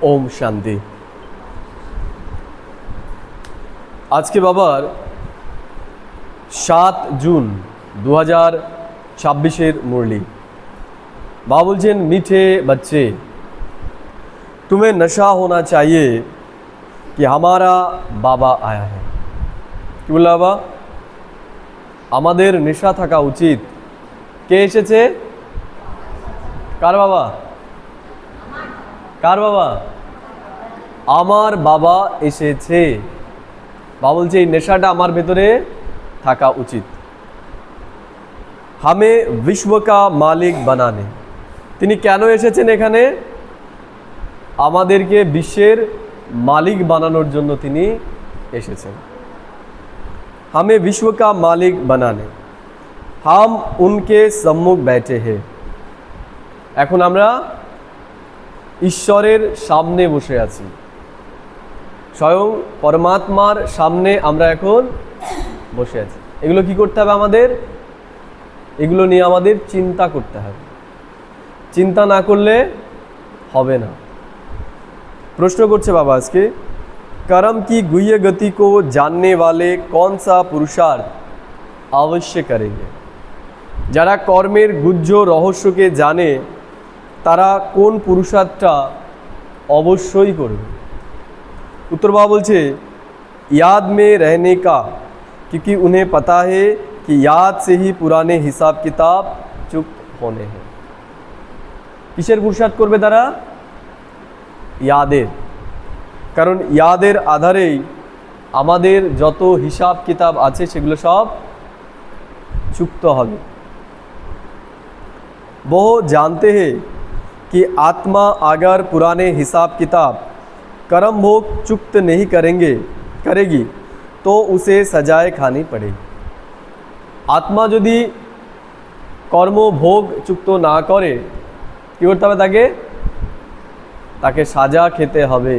ওম শান্তি। আজকে বাবার 7 জুন 2026 मुरली। बाबा बोलছেন, मीठे बच्चे तुम्हें नशा होना चाहिए कि हमारा बाबा आया है। কি বলল বাবা? আমাদের নেশা থাকা উচিত, কে এসেছে? কার বাবা? কার বাবা? আমার বাবা এসেছে। বাবা বলছে এই নেশাটা আমার ভেতরে থাকা উচিত। হামে বিশ্ব কা মালিক বানানে। তিনি কেন এসেছেন এখানে? আমাদেরকে বিশ্বের মালিক বানানোর জন্য তিনি এসেছেন। হামে বিশ্ব কা মালিক বানানে, হাম উনকে সম্মুখ बैठे हैं। এখন আমরা ঈশ্বরের সামনে বসে আছি, স্বয়ং পরমাত্মার সামনে আমরা এখন বসে আছি। এগুলো কি করতে হবে আমাদের? এগুলো নিয়ে আমাদের চিন্তা করতে হবে। চিন্তা না করলে হবে না। প্রশ্ন করছে বাবা আজকে, कर्म की गुह्य गति को जानने वाले कौन सा पुरुषार्थ अवश्य करेंगे? যারা কর্মের গুহ্য রহস্যকে জানে তারা কোন পুরুষার্থটা অবশ্যই করবে? उत्तर बाबा बोलছে, याद में रहने का, क्योंकि उन्हें पता है कि याद से ही पुराने हिसाब किताब चुक्त होने हैं। কিসের পুরুষার্থ করবে তারা? ইয়াদের। কারণ ইয়াদের আধারেই আমাদের যত হিসাব কিতাব আছে সেগুলো সব চুক্ত হবে। वो जानते हैं कि आत्मा अगर पुराने हिसाब किताब कर्म भोग चुक्त नहीं करेगी तो उसे सजाएं खानी पड़ेगी। आत्मा यदि कर्म भोग चुक्त ना करे কি করতে হবে? তাকে সাজা খেতে হবে।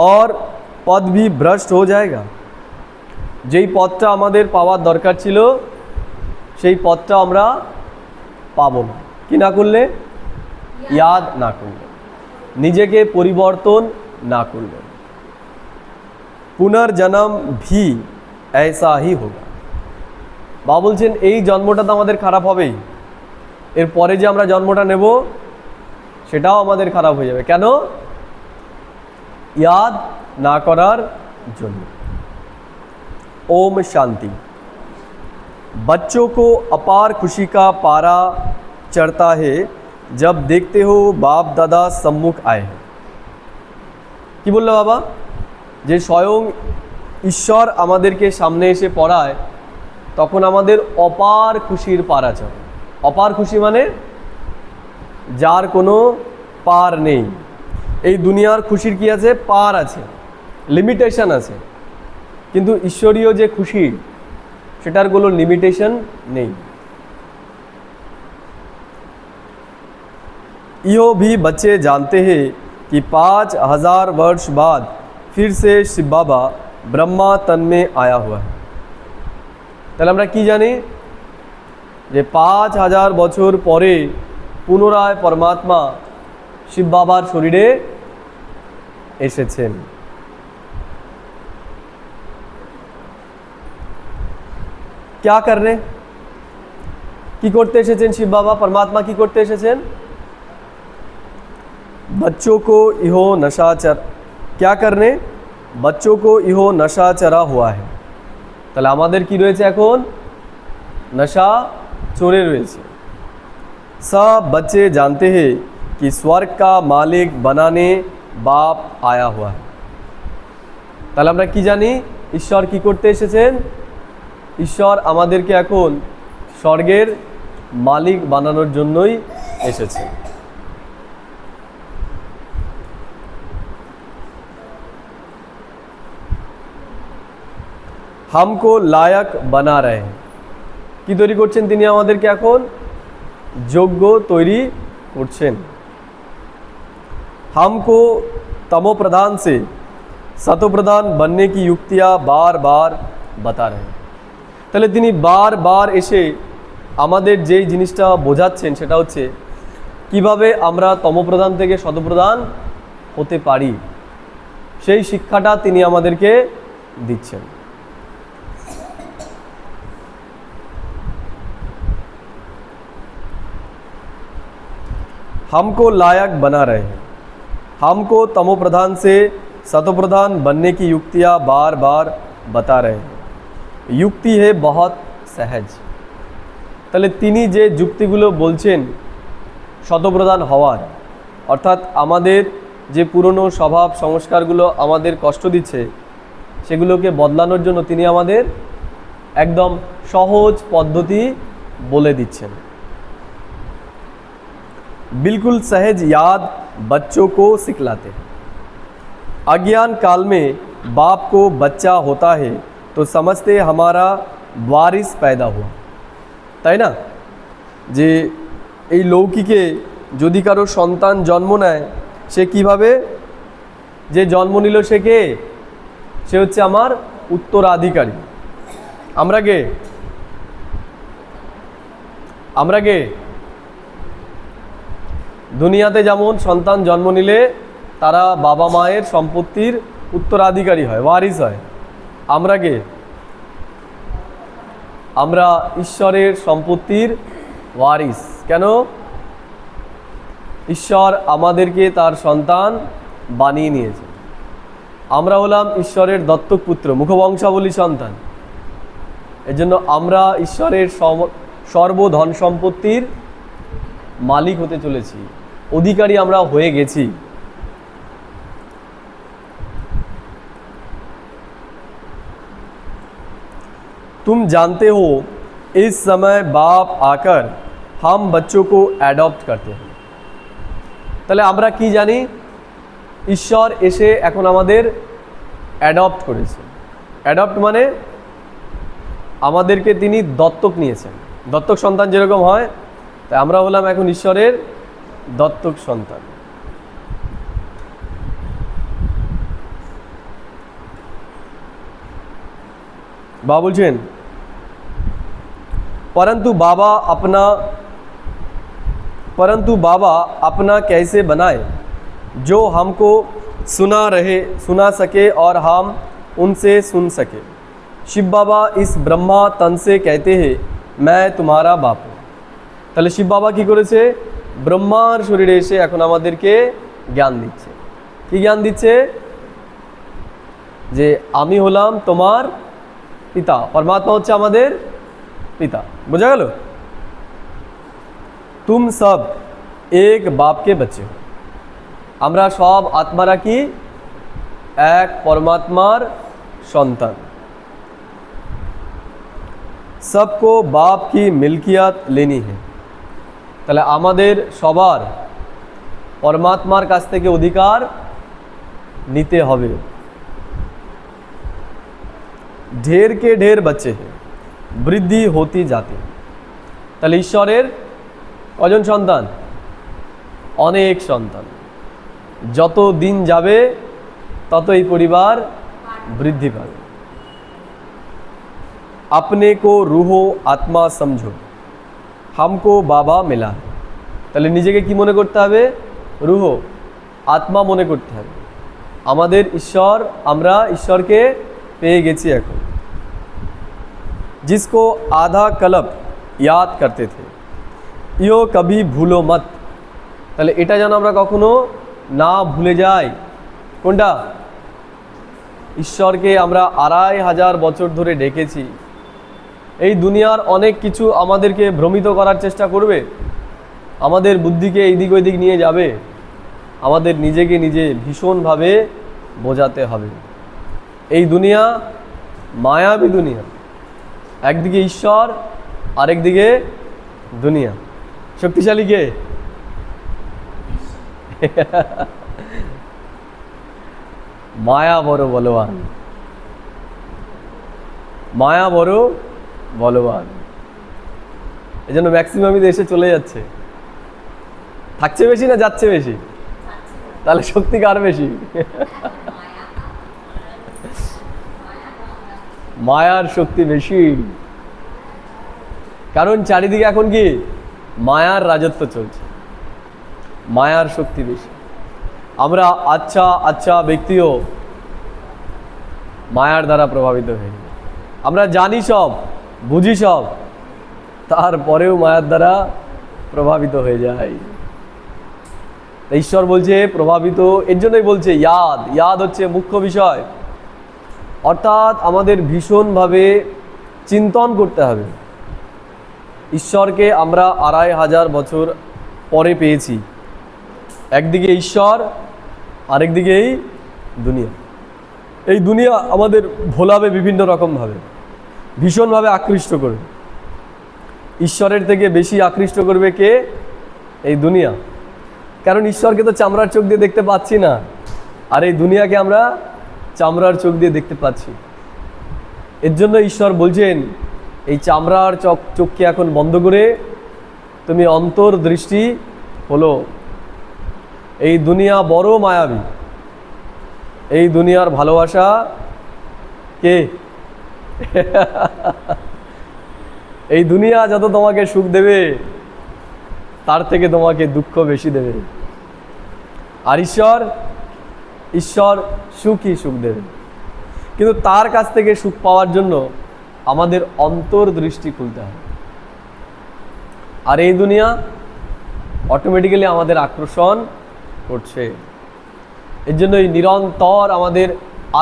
और पद भी भ्रष्ट हो जाएगा। যেই পদটা আমাদের পাওয়ার দরকার ছিল সেই পদটা আমরা পাবো না। কি না করলে? ইয়াদ না করলে, নিজেকে পরিবর্তন না করলে। পুনর্জন্ম भी ऐसा ही होगा। বাবা বলছেন এই জন্মটা তো আমাদের খারাপ হবেই, এর পরে যে আমরা জন্মটা নেব সেটাও আমাদের খারাপ হয়ে যাবে। কেন? याद ना करार जन्म। ओम शांति। बच्चों को अपार खुशी का पारा चढ़ता है जब देखते हो बाप दादा सम्मुख आए हैं। কি বললো বাবা? যে স্বয়ং ঈশ্বর আমাদেরকে সামনে এসে পড়ায় তখন আমাদের অপার খুশির পারা চড়ে। অপার খুশি মানে যার কোনো পার নেই। এই দুনিয়ার খুশির কি আছে? পার আছে, লিমিটেশন আছে। কিন্তু ঈশ্বরীয় যে খুশি সেটার কোনো লিমিটেশন নেই। यो भी बच्चे जानते हैं कि 5000 वर्ष बाद फिर से शिव बाबा ब्रह्मा तन में आया हुआ है। তাহলে আমরা কি জানি? যে 5000 বছর পরে পুনরায় পরমাত্মা শিব বাবার শরীরে এসেছেন। क्या करने? কি করতে এসেছেন শিব বাবা? পরমাত্মা কি করতে এসেছেন? बच्चों को इहो नशा चर क्या करने? बच्चों को इहो नशा चरा हुआ है। তাহলে আমাদের কি রয়েছে এখন? नशा চড়ে রয়েছে। सब बच्चे जानते हैं कि स्वर्ग का मालिक बनाने बाप आया हुआ है। তাহলে আমরা কি জানি? ঈশ্বর কি করতে এসেছেন? ঈশ্বর আমাদেরকে এখন স্বর্গের মালিক বানানোর জন্যই এসেছেন। हमको लायक बना रहे हैं। কি তৈরি করছেন তিনি? আমাদেরকে এখন যোগ্য তৈরি করছেন। हमको तमो प्रधान से सतो प्रधान बनने की युक्तियाँ बार बार बता रहे हैं। তাহলে তিনি বার বার এসে আমাদের যেই জিনিসটা বোঝাচ্ছেন সেটা হচ্ছে কিভাবে আমরা তমপ্রধান থেকে সতপ্রধান হতে পারি সেই শিক্ষাটা তিনি আমাদেরকে দিচ্ছেন। हमको लायक बना रहे हैं, हमको तमोप्रधान से सतोप्रधान बनने की युक्तियाँ बार बार बता रहे हैं। युक्ति है बहुत सहज। তাহলে তিনি যে যুক্তিগুলো বলছেন শতপ্রধান হওয়ার, অর্থাৎ আমাদের যে পুরনো স্বভাব সংস্কারগুলো আমাদের কষ্ট দিচ্ছে সেগুলোকে বদলানোর জন্য তিনি আমাদের একদম সহজ পদ্ধতি বলে দিচ্ছেন। बिल्कुल सहज याद बच्चों को सिखलाते हैं। अज्ञान काल में बाप को बच्चा होता है तो समझते हमारा वारिस पैदा हुआ, তাই না? যে এই লৌকিকে যদি কারো সন্তান জন্ম নেয় সে কিভাবে যে জন্ম নিল সে কে? সে হচ্ছে আমার উত্তরাধিকারী। আমরা কে? দুনিয়াতে যেমন সন্তান জন্ম নিলে তারা বাবা মায়ের সম্পত্তির উত্তরাধিকারী হয়, ওয়ারিস হয়। আমরা কে? আমরা ঈশ্বরের সম্পত্তির ওয়ারিস। কেন? ঈশ্বর আমাদেরকে তার সন্তান বানিয়ে নিয়েছে। আমরা হলাম ঈশ্বরের দত্তক পুত্র, মুখবংশাবলী সন্তান। এজন্য আমরা ঈশ্বরের সর্বধন সম্পত্তির মালিক হতে চলেছি, অধিকারী আমরা হয়ে গেছি। तुम जानते हो इस समय बाप आकर हम बच्चों को अडॉप्ट करते हैं। তাহলে আমরা কি জানি? ঈশ্বর এসে এখন আমাদের অ্যাডপ্ট করেছে। অ্যাডপ্ট মানে আমাদেরকে তিনি দত্তক নিয়েছেন। দত্তক সন্তান যেরকম হয়, তাই আমরা হলাম এখন ঈশ্বরের দত্তক সন্তান। बाबा बोलছেন परंतु बाबा अपना कैसे बनाए जो हमको सुना सके और हम उनसे सुन सके। शिव बाबा इस ब्रह्मा तन से कहते हैं मैं तुम्हारा बाप हूँ। তাহলে শিব বাবা কি করেছে? ব্রহ্মার শরীরে এসে এখন আমাদেরকে জ্ঞান দিচ্ছে। কি জ্ঞান দিচ্ছে? যে আমি হলাম তোমার পিতা, পরমাত্মা হচ্ছে আমাদের পিতা। বোঝা গেল? तुम सब एक बाप के बच्चे हो। আমরা সব আত্মারা কি এক পরমাত্মার সন্তান। सबको बाप की मिल्कियत लेनी है। তাহলে আমাদের সবার পরমাত্মার কাছ থেকে অধিকার নিতে হবে। ढेर के ढेर बच्चे हैं, বৃদ্ধি হতে যাতে। তাহলে ঈশ্বরের কজন সন্তান? অনেক সন্তান। যত দিন যাবে তত এই পরিবার বৃদ্ধি পাবে। अपने को रूहो आत्मा समझो, हमको बाबा मिला। তাহলে নিজেকে কি মনে করতে হবে? রুহ, আত্মা মনে করতে হবে। আমাদের ঈশ্বর, আমরা ঈশ্বরকে পেয়ে গেছি এখন। जिसको आधा कल्प याद करते थे यो कभी भूलो मत। তাহলে এটা যেন আমরা কখনো না ভুলে যাই। কোনটা? ঈশ্বরকে আমরা 2500 বছর ধরে ডেকেছি। এই দুনিয়ার অনেক কিছু আমাদেরকে ভ্রমিত করার চেষ্টা করবে, আমাদের বুদ্ধিকে এইদিক ওইদিক নিয়ে যাবে। আমাদের নিজেকে নিজে ভীষণভাবে বোঝাতে হবে এই দুনিয়া মায়াবী দুনিয়া। একদিকে ঈশ্বর, আরেকদিকে দুনিয়া। শক্তিশালী কে? মায়া বড় বলবান, মায়া বড় বলবান। এই জন্য ম্যাক্সিমামই দেশে চলে যাচ্ছে। থাকছে বেশি না যাচ্ছে বেশি? তাহলে শক্তি কার বেশি? মায়ার শক্তি বেশি। কারণ চারিদিকে এখন কি মায়ার রাজত্ব চলছে। মায়ার শক্তি বেশি। আমরা আচ্ছা আচ্ছা ব্যক্তিও মায়ার দ্বারা প্রভাবিত হয়ে যাই। আমরা জানি সব, বুঝি সব, তারপরেও মায়ার দ্বারা প্রভাবিত হয়ে যায়। ঈশ্বর বলছে প্রভাবিত, এর জন্যই বলছে ইয়াদ হচ্ছে মুখ্য বিষয়। অর্থাৎ আমাদের ভীষণভাবে চিন্তন করতে হবে। ঈশ্বরকে আমরা 2500 বছর পরে পেয়েছি। একদিকে ঈশ্বর, আরেকদিকে এই দুনিয়া। এই দুনিয়া আমাদের ভোলাবে বিভিন্ন রকমভাবে, ভীষণভাবে আকৃষ্ট করবে। ঈশ্বরের থেকে বেশি আকৃষ্ট করবে কে? এই দুনিয়া। কারণ ঈশ্বরকে তো চামড়ার চোখ দিয়ে দেখতে পাচ্ছি না, আর এই দুনিয়াকে আমরা চামড়ার চোখ দিয়ে দেখতে পাচ্ছি। এর জন্য ঈশ্বর বলছেন এই চামড়ার চোখকে এখন বন্ধ করে তুমি অন্তর্দৃষ্টি হলো। এই দুনিয়া বড় মায়াবী। এই দুনিয়ার ভালোবাসা কে? এই দুনিয়া যত তোমাকে সুখ দেবে তার থেকে তোমাকে দুঃখ বেশি দেবে। আর ঈশ্বর সুখই সুখ দেবে। কিন্তু তার কাছ থেকে সুখ পাওয়ার জন্য আমাদের অন্তর্দৃষ্টি খুলতে হবে। আর এই দুনিয়া অটোমেটিক্যালি আমাদের আকর্ষণ করছে। এর জন্য এই নিরন্তর আমাদের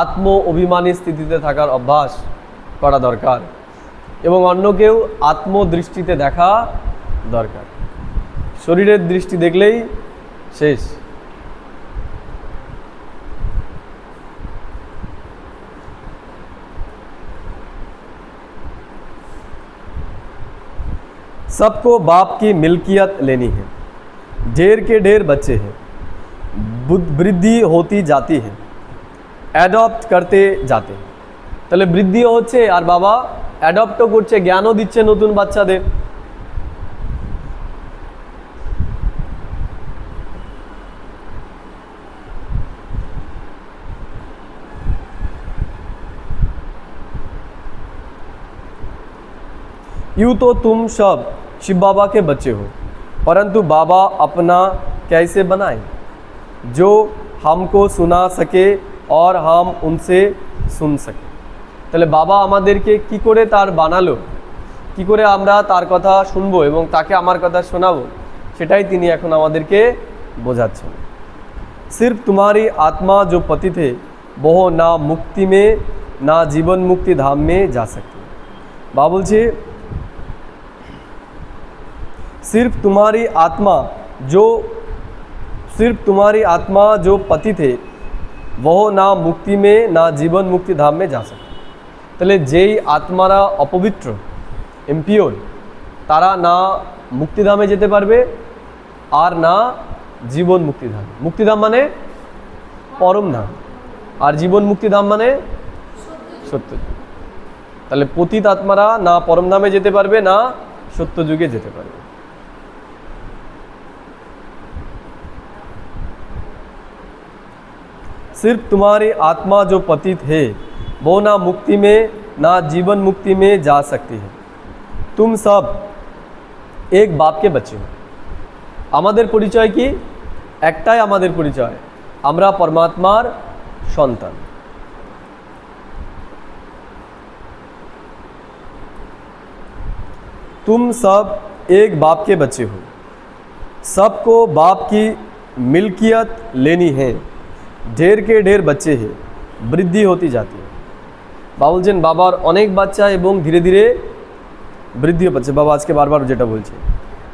আত্ম অভিমানী স্থিতিতে থাকার অভ্যাস করা দরকার, এবং অন্যকেও আত্মদৃষ্টিতে দেখা দরকার। শরীরের দৃষ্টি দেখলেই শেষ। सबको बाप की मिल्कियत लेनी है, ढेर के ढेर बच्चे हैं, বৃদ্ধি হতে जाती है, অ্যাডপ্ট করতে যাতে। তাহলে বৃদ্ধিও হচ্ছে আর বাবা অ্যাডপ্টও করছে, জ্ঞানও দিচ্ছে নতুন বাচ্চাদের। यूँ तो तुम सब शिव बाबा के बच्चे हो, परंतु बाबा अपना कैसे बनाए जो हमको सुना सके और हम उनसे सुन सके। তাহলে বাবা আমাদেরকে কি করে তার বানালো, কি করে আমরা তার কথা শুনবো এবং তাকে আমার কথা শোনাবো, সেটাই তিনি এখন আমাদেরকে বোঝাচ্ছেন। सिर्फ तुम्हारी आत्मा जो पतित है वो ना मुक्ति में ना जीवन मुक्ति धाम में जा सकती। बाबा বলছে सिर्फ तुम्हारी आत्मा जो पतित है वो ना मुक्ति में ना जीवन मुक्ति धाम में जा सकते। তাহলে যেই আত্মারা অপবিত্র, ইমপিওর, তারা না মুক্তিধামে যেতে পারবে আর না জীবন মুক্তিধাম। মুক্তিধাম মানে পরম ধাম, আর জীবন মুক্তিধাম মানে সত্যযুগ। তাহলে পতিত আত্মারা না পরম ধামে যেতে পারবে না সত্যযুগে যেতে পারবে। सिर्फ तुम्हारी आत्मा जो पतित है वो ना मुक्ति में ना जीवन मुक्ति में जा सकती है। तुम सब एक बाप के बच्चे हो। আমাদের পরিচয় কি? একটাই আমাদের পরিচয়, আমরা পরমাত্মার সন্তান। तुम सब एक बाप के बच्चे हो, सबको बाप की मिल्कियत लेनी है, ढेर के ढेर बच्चे हैं, বৃদ্ধি হতে जाती है। বাবা বলছেন বাবার অনেক বাচ্চা এবং ধীরে ধীরে বৃদ্ধিও পাচ্ছে। বাবা আজকে বারবার যেটা বলছে,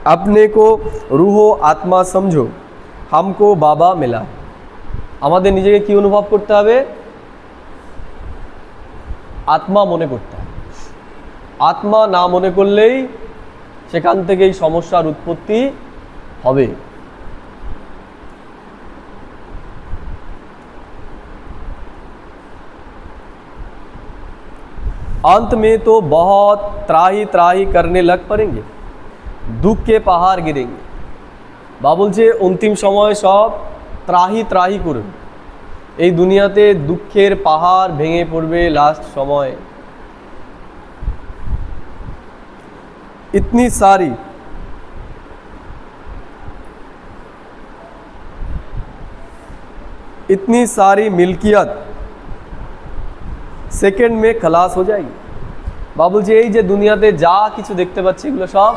अपने को रूह आत्मा समझो, हमको बाबा मिला। আমাদের নিজেকে কি অনুভব করতে হবে? আত্মা মনে করতে হবে। আত্মা না মনে করলেই সেখান থেকেই সমস্যার উৎপত্তি হবে। अंत में तो बहुत त्राही त्राही करने लग पड़ेंगे, दुख के पहाड़ गिरेंगे। বাবা বলছে অন্তিম সময় সব ত্রাহি ত্রাহি করবে, এই দুনিয়াতে দুঃখের পাহাড় ভেঙে পড়বে লাস্ট সময়। इतनी सारी इतनी सारी मिल्कियत সেকেন্ড মে খালাস হয়ে যায়। বাবা বলছে এই যে দুনিয়াতে যা কিছু দেখতে পাচ্ছি এগুলো সব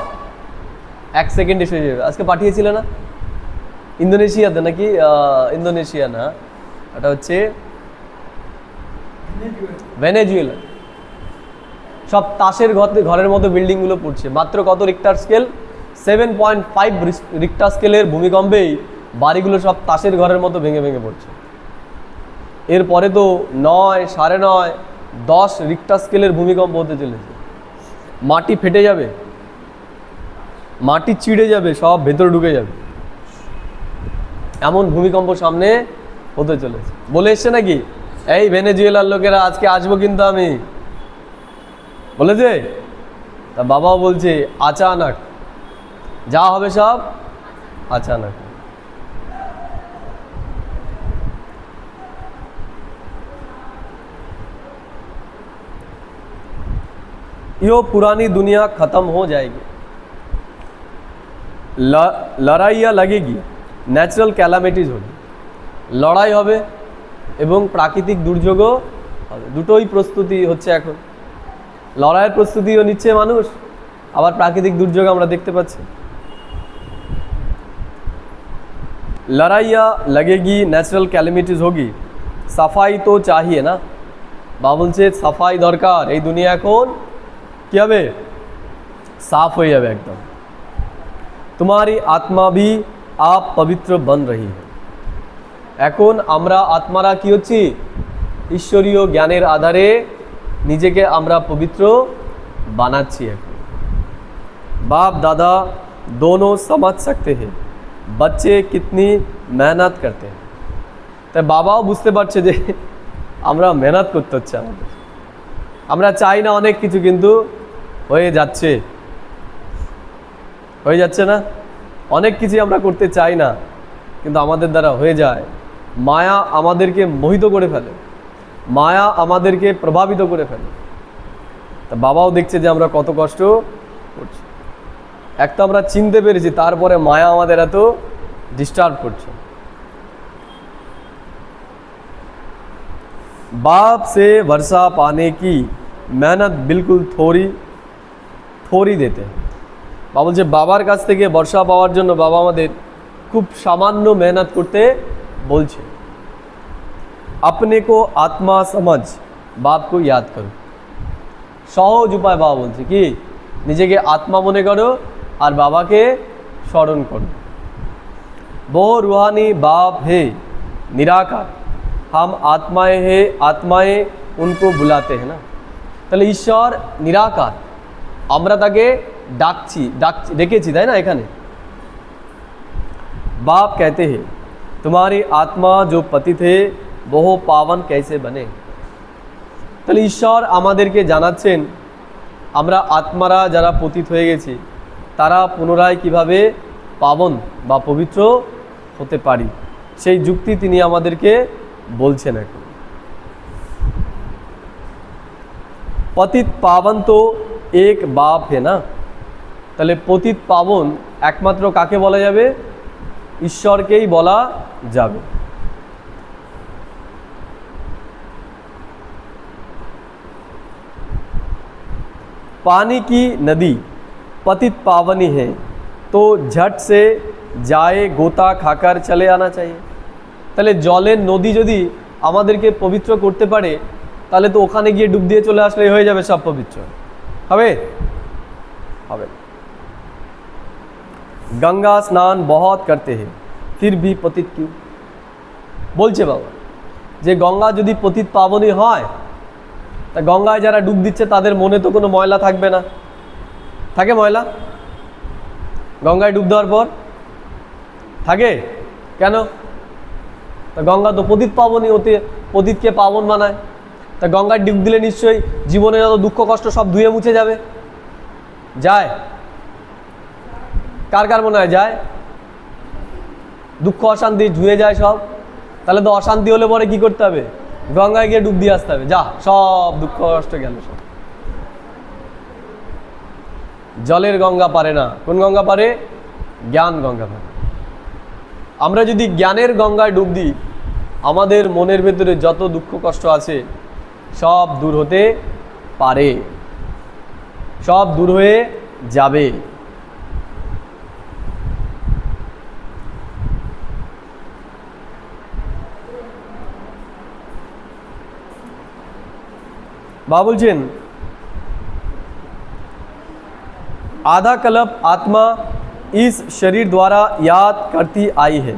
এক সেকেন্ডে শেষ হয়ে যাবে। আজকে পাঠিয়েছিল না ইন্দোনেশিয়াতে, নাকি ইন্দোনেশিয়া না, এটা হচ্ছে ভেনেজুয়েলা। সব তাসের ঘরের মতো বিল্ডিংগুলো পড়ছে। মাত্র কত রিক্টার স্কেল? 7.5 রিক্টার স্কেলের ভূমিকম্পেই বাড়িগুলো সব তাসের ঘরের মতো ভেঙে ভেঙে পড়ছে। এরপরে তো 9, 9.5, 10 রিক্টার স্কেলের ভূমিকম্প হতে চলেছে। মাটি ফেটে যাবে, মাটি চিড়ে যাবে, সব ভেতরে ঢুকে যাবে, এমন ভূমিকম্প সামনে হতে চলেছে। বলে এসছে নাকি এই ভেনেজুয়েলার লোকেরা আজকে আসবো কিন্তু আমি, বলেছে। তা বাবাও বলছে আচানক যা হবে সব আচানক। यो पुरानी दुनिया खत्म हो जाएगी, লড়াইয়া লাগেগি, ন্যাচারাল ক্যালামিটিস হবে, লড়াই হবে এবং প্রাকৃতিক দুর্যোগও হবে। দুটোই প্রস্তুতি হচ্ছে এখন। লড়াইয়ের প্রস্তুতিও নিচ্ছে মানুষ, আবার প্রাকৃতিক দুর্যোগ আমরা দেখতে পাচ্ছি। লড়াইয়া লাগেগি, ন্যাচারাল ক্যালামিটিস হোগি, সাফাই তো চাহিয়ে না। বাবা বলছে সাফাই দরকার। এই দুনিয়া এখন কি হবে? সাফ হয়ে যাবে একদম। तुम्हारी आत्मा भी आप पवित्र बन रही है। এখন আমরা আত্মারা কি হচ্ছি? ঈশ্বরীয় জ্ঞানের আধারে নিজেকে আমরা পবিত্র বানাচ্ছি। এখন बाप दादा दोनों समझ सकते हैं बच्चे कितनी मेहनत करते हैं। তাই বাবাও বুঝতে পারছে যে আমরা মেহনত করতে হচ্ছে আমাদের। আমরা চাই না অনেক কিছু, কিন্তু হয়ে যাচ্ছে, হয়ে যাচ্ছে না। অনেক কিছু আমরা করতে চাই না, কিন্তু আমাদের দ্বারা হয়ে যায়। মায়া আমাদেরকে মোহিত করে ফেলে, মায়া আমাদেরকে প্রভাবিত করে ফেলে। তা বাবাও দেখছে যে আমরা কত কষ্ট করছি। এক তো আমরা চিনতে পেরেছি, তারপরে মায়া আমাদের এত ডিস্টার্ব করছে। बाप से वर्षा पाने की मेहनत बिल्कुल थोड़ी देते हैं। বাবা বলছে বাবার কাছ থেকে বর্ষা পাওয়ার জন্য বাবা আমাদের খুব সামান্য মেহনত করতে বলছে। अपने को आत्मा समझ बाप को याद करो। সহজ উপায় বাবা বলছে কি? নিজেকে আত্মা মনে করো আর বাবাকে স্মরণ করো। वो रूहानी बाप है निराकार, हम आत्माएं है, आत्माएं उनको बुलाते हैं ना। তাহলে ঈশ্বর নিরাকার, আমরা তাকে ডেকেছি, তাই না? এখানে बाप कहते हैं तुम्हारी आत्मा जो पतित है वो पावन कैसे बने। তাহলে ঈশ্বর আমাদেরকে জানাচ্ছেন আমরা আত্মারা যারা পতিত হয়ে গেছি তারা পুনরায় কিভাবে পাবন বা পবিত্র হতে পারি, সেই যুক্তি তিনি আমাদেরকে বলছেন। এখন পতিত পাবন তো এক বাপ হে না। তাহলে পতিত পাবন একমাত্র কাকে বলা যাবে? ঈশ্বরকেই বলা যাবে। पानी की नदी पतित पावनी है तो झट से जाए गोता खाकर चले आना चाहिए। তাহলে জলের নদী যদি আমাদেরকে পবিত্র করতে পারে তাহলে তো ওখানে গিয়ে ডুব দিয়ে চলে আসলেই হয়ে যাবে সব পবিত্র। হবে? হবে। गंगा स्नान बहुत करते हैं फिर भी पतित क्यों। বলছে বাবা যে গঙ্গা যদি পতিত পাবনী হয় তা গঙ্গায় যারা ডুব দিচ্ছে তাদের মনে তো কোনো ময়লা থাকবে না। থাকে ময়লা গঙ্গায় ডুব দেওয়ার পর? থাকে কেন? তা গঙ্গা তো পতিত পাবনী, অতি পতিতকে পাবন বানায়। তা গঙ্গায় ডুব দিলে নিশ্চয়ই জীবনে যত দুঃখ কষ্ট সব ধুয়ে মুছে যাবে। যায়? কার কার মনে হয় যায়? দুঃখ অশান্তি ধুয়ে যায় সব। তাহলে তো অশান্তি হলে পরে কি করতে হবে? গঙ্গায় গিয়ে ডুব দিয়ে আসতে হবে। যা, সব দুঃখ কষ্ট গেল সব। জলের গঙ্গা পারে না। কোন গঙ্গা পারে? জ্ঞান গঙ্গা পারে। আমরা যদি জ্ঞানের গঙ্গায় ডুব দিই আমাদের মনের ভেতরে যত দুঃখ কষ্ট আছে সব দূর হতে পারে, সব দূর হয়ে যাবে। बाबा बोलছেন आधा कल्प आत्मा इस शरीर द्वारा याद करती आई है,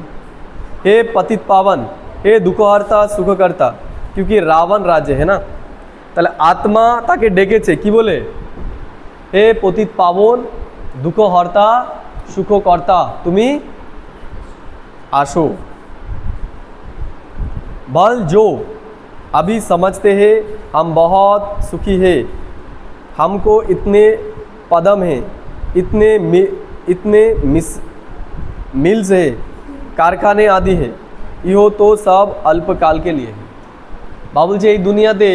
हे पतित पावन, हे दुखहर्ता सुखकर्ता, क्योंकि रावण राज्य है ना, তাহলে আত্মা তাকে ডেকেছে কি বলে? হে পতিত পাবন, দুঃখহর্তা, সুখকর্তা, তুমি আসো। बल जो अभी समझते हैं हम बहुत सुखी है, हमको इतने पदम हैं, इतने मिल्स है, कारखाने आदि है, ইহো তো সব অল্পকাল के लिए। বাবা বলছে এই দুনিয়াতে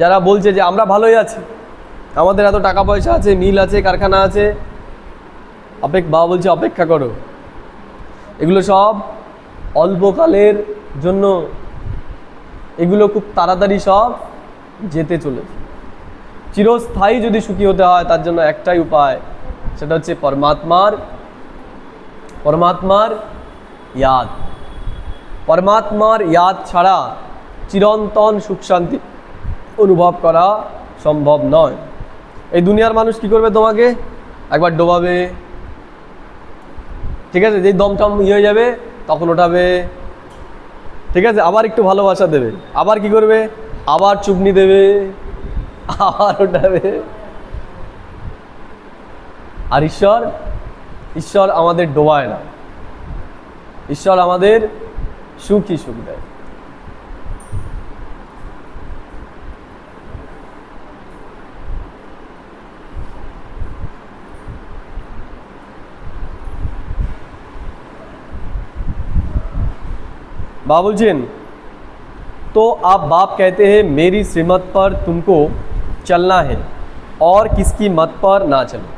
যারা বলছে যে আমরা ভালোই আছি, আমাদের এত টাকা পয়সা আছে, মিল আছে, কারখানা আছে, বাবা বলছে অপেক্ষা করো, এগুলো সব অল্পকালের জন্য, এগুলো খুব তাড়াতাড়ি সব যেতে চলেছে। চিরস্থায়ী যদি সুখী হতে হয় তার জন্য একটাই উপায়, সেটা হচ্ছে পরমাত্মার ইয়াদ। পরমাত্মার ইয়াদ ছাড়া চিরন্তন সুখ শান্তি অনুভব করা সম্ভব নয়। এই দুনিয়ার মানুষ কি করবে? তোমাকে একবার ডোবাবে, ঠিক আছে, যেই দমটম হয়ে যাবে তখন ওঠাবে, ঠিক আছে, আবার একটু ভালোবাসা দেবে, আবার কি করবে? আবার চুপনি দেবে, আবার ওঠাবে। আর ঈশ্বর আমাদের ডোবায় না, ঈশ্বর আমাদের সুখী সুখ দেয়। बाबा बोलছেন तो आप बाप कहते हैं मेरी श्रीमत पर तुमको चलना है और किसकी मत पर ना चलो।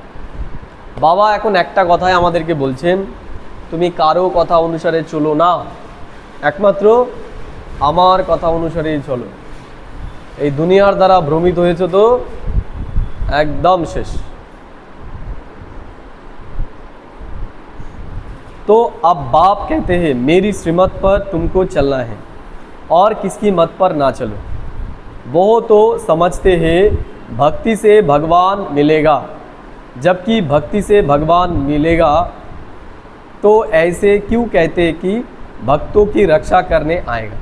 বাবা এখন একটা কথাই আমাদেরকে বলছেন, তুমি কারো কথা অনুসারে চলো না, একমাত্র আমার কথা অনুসারেই চলো। এই দুনিয়ার দ্বারা ভ্রমিত হয়েছে তো একদম শেষ। तो अब बाप कहते हैं मेरी श्रीमत पर तुमको चलना है और किसकी मत पर ना चलो। वो तो समझते हैं भक्ति से भगवान मिलेगा, जबकि भक्ति से भगवान मिलेगा तो ऐसे क्यों कहते कि भक्तों की रक्षा करने आएगा।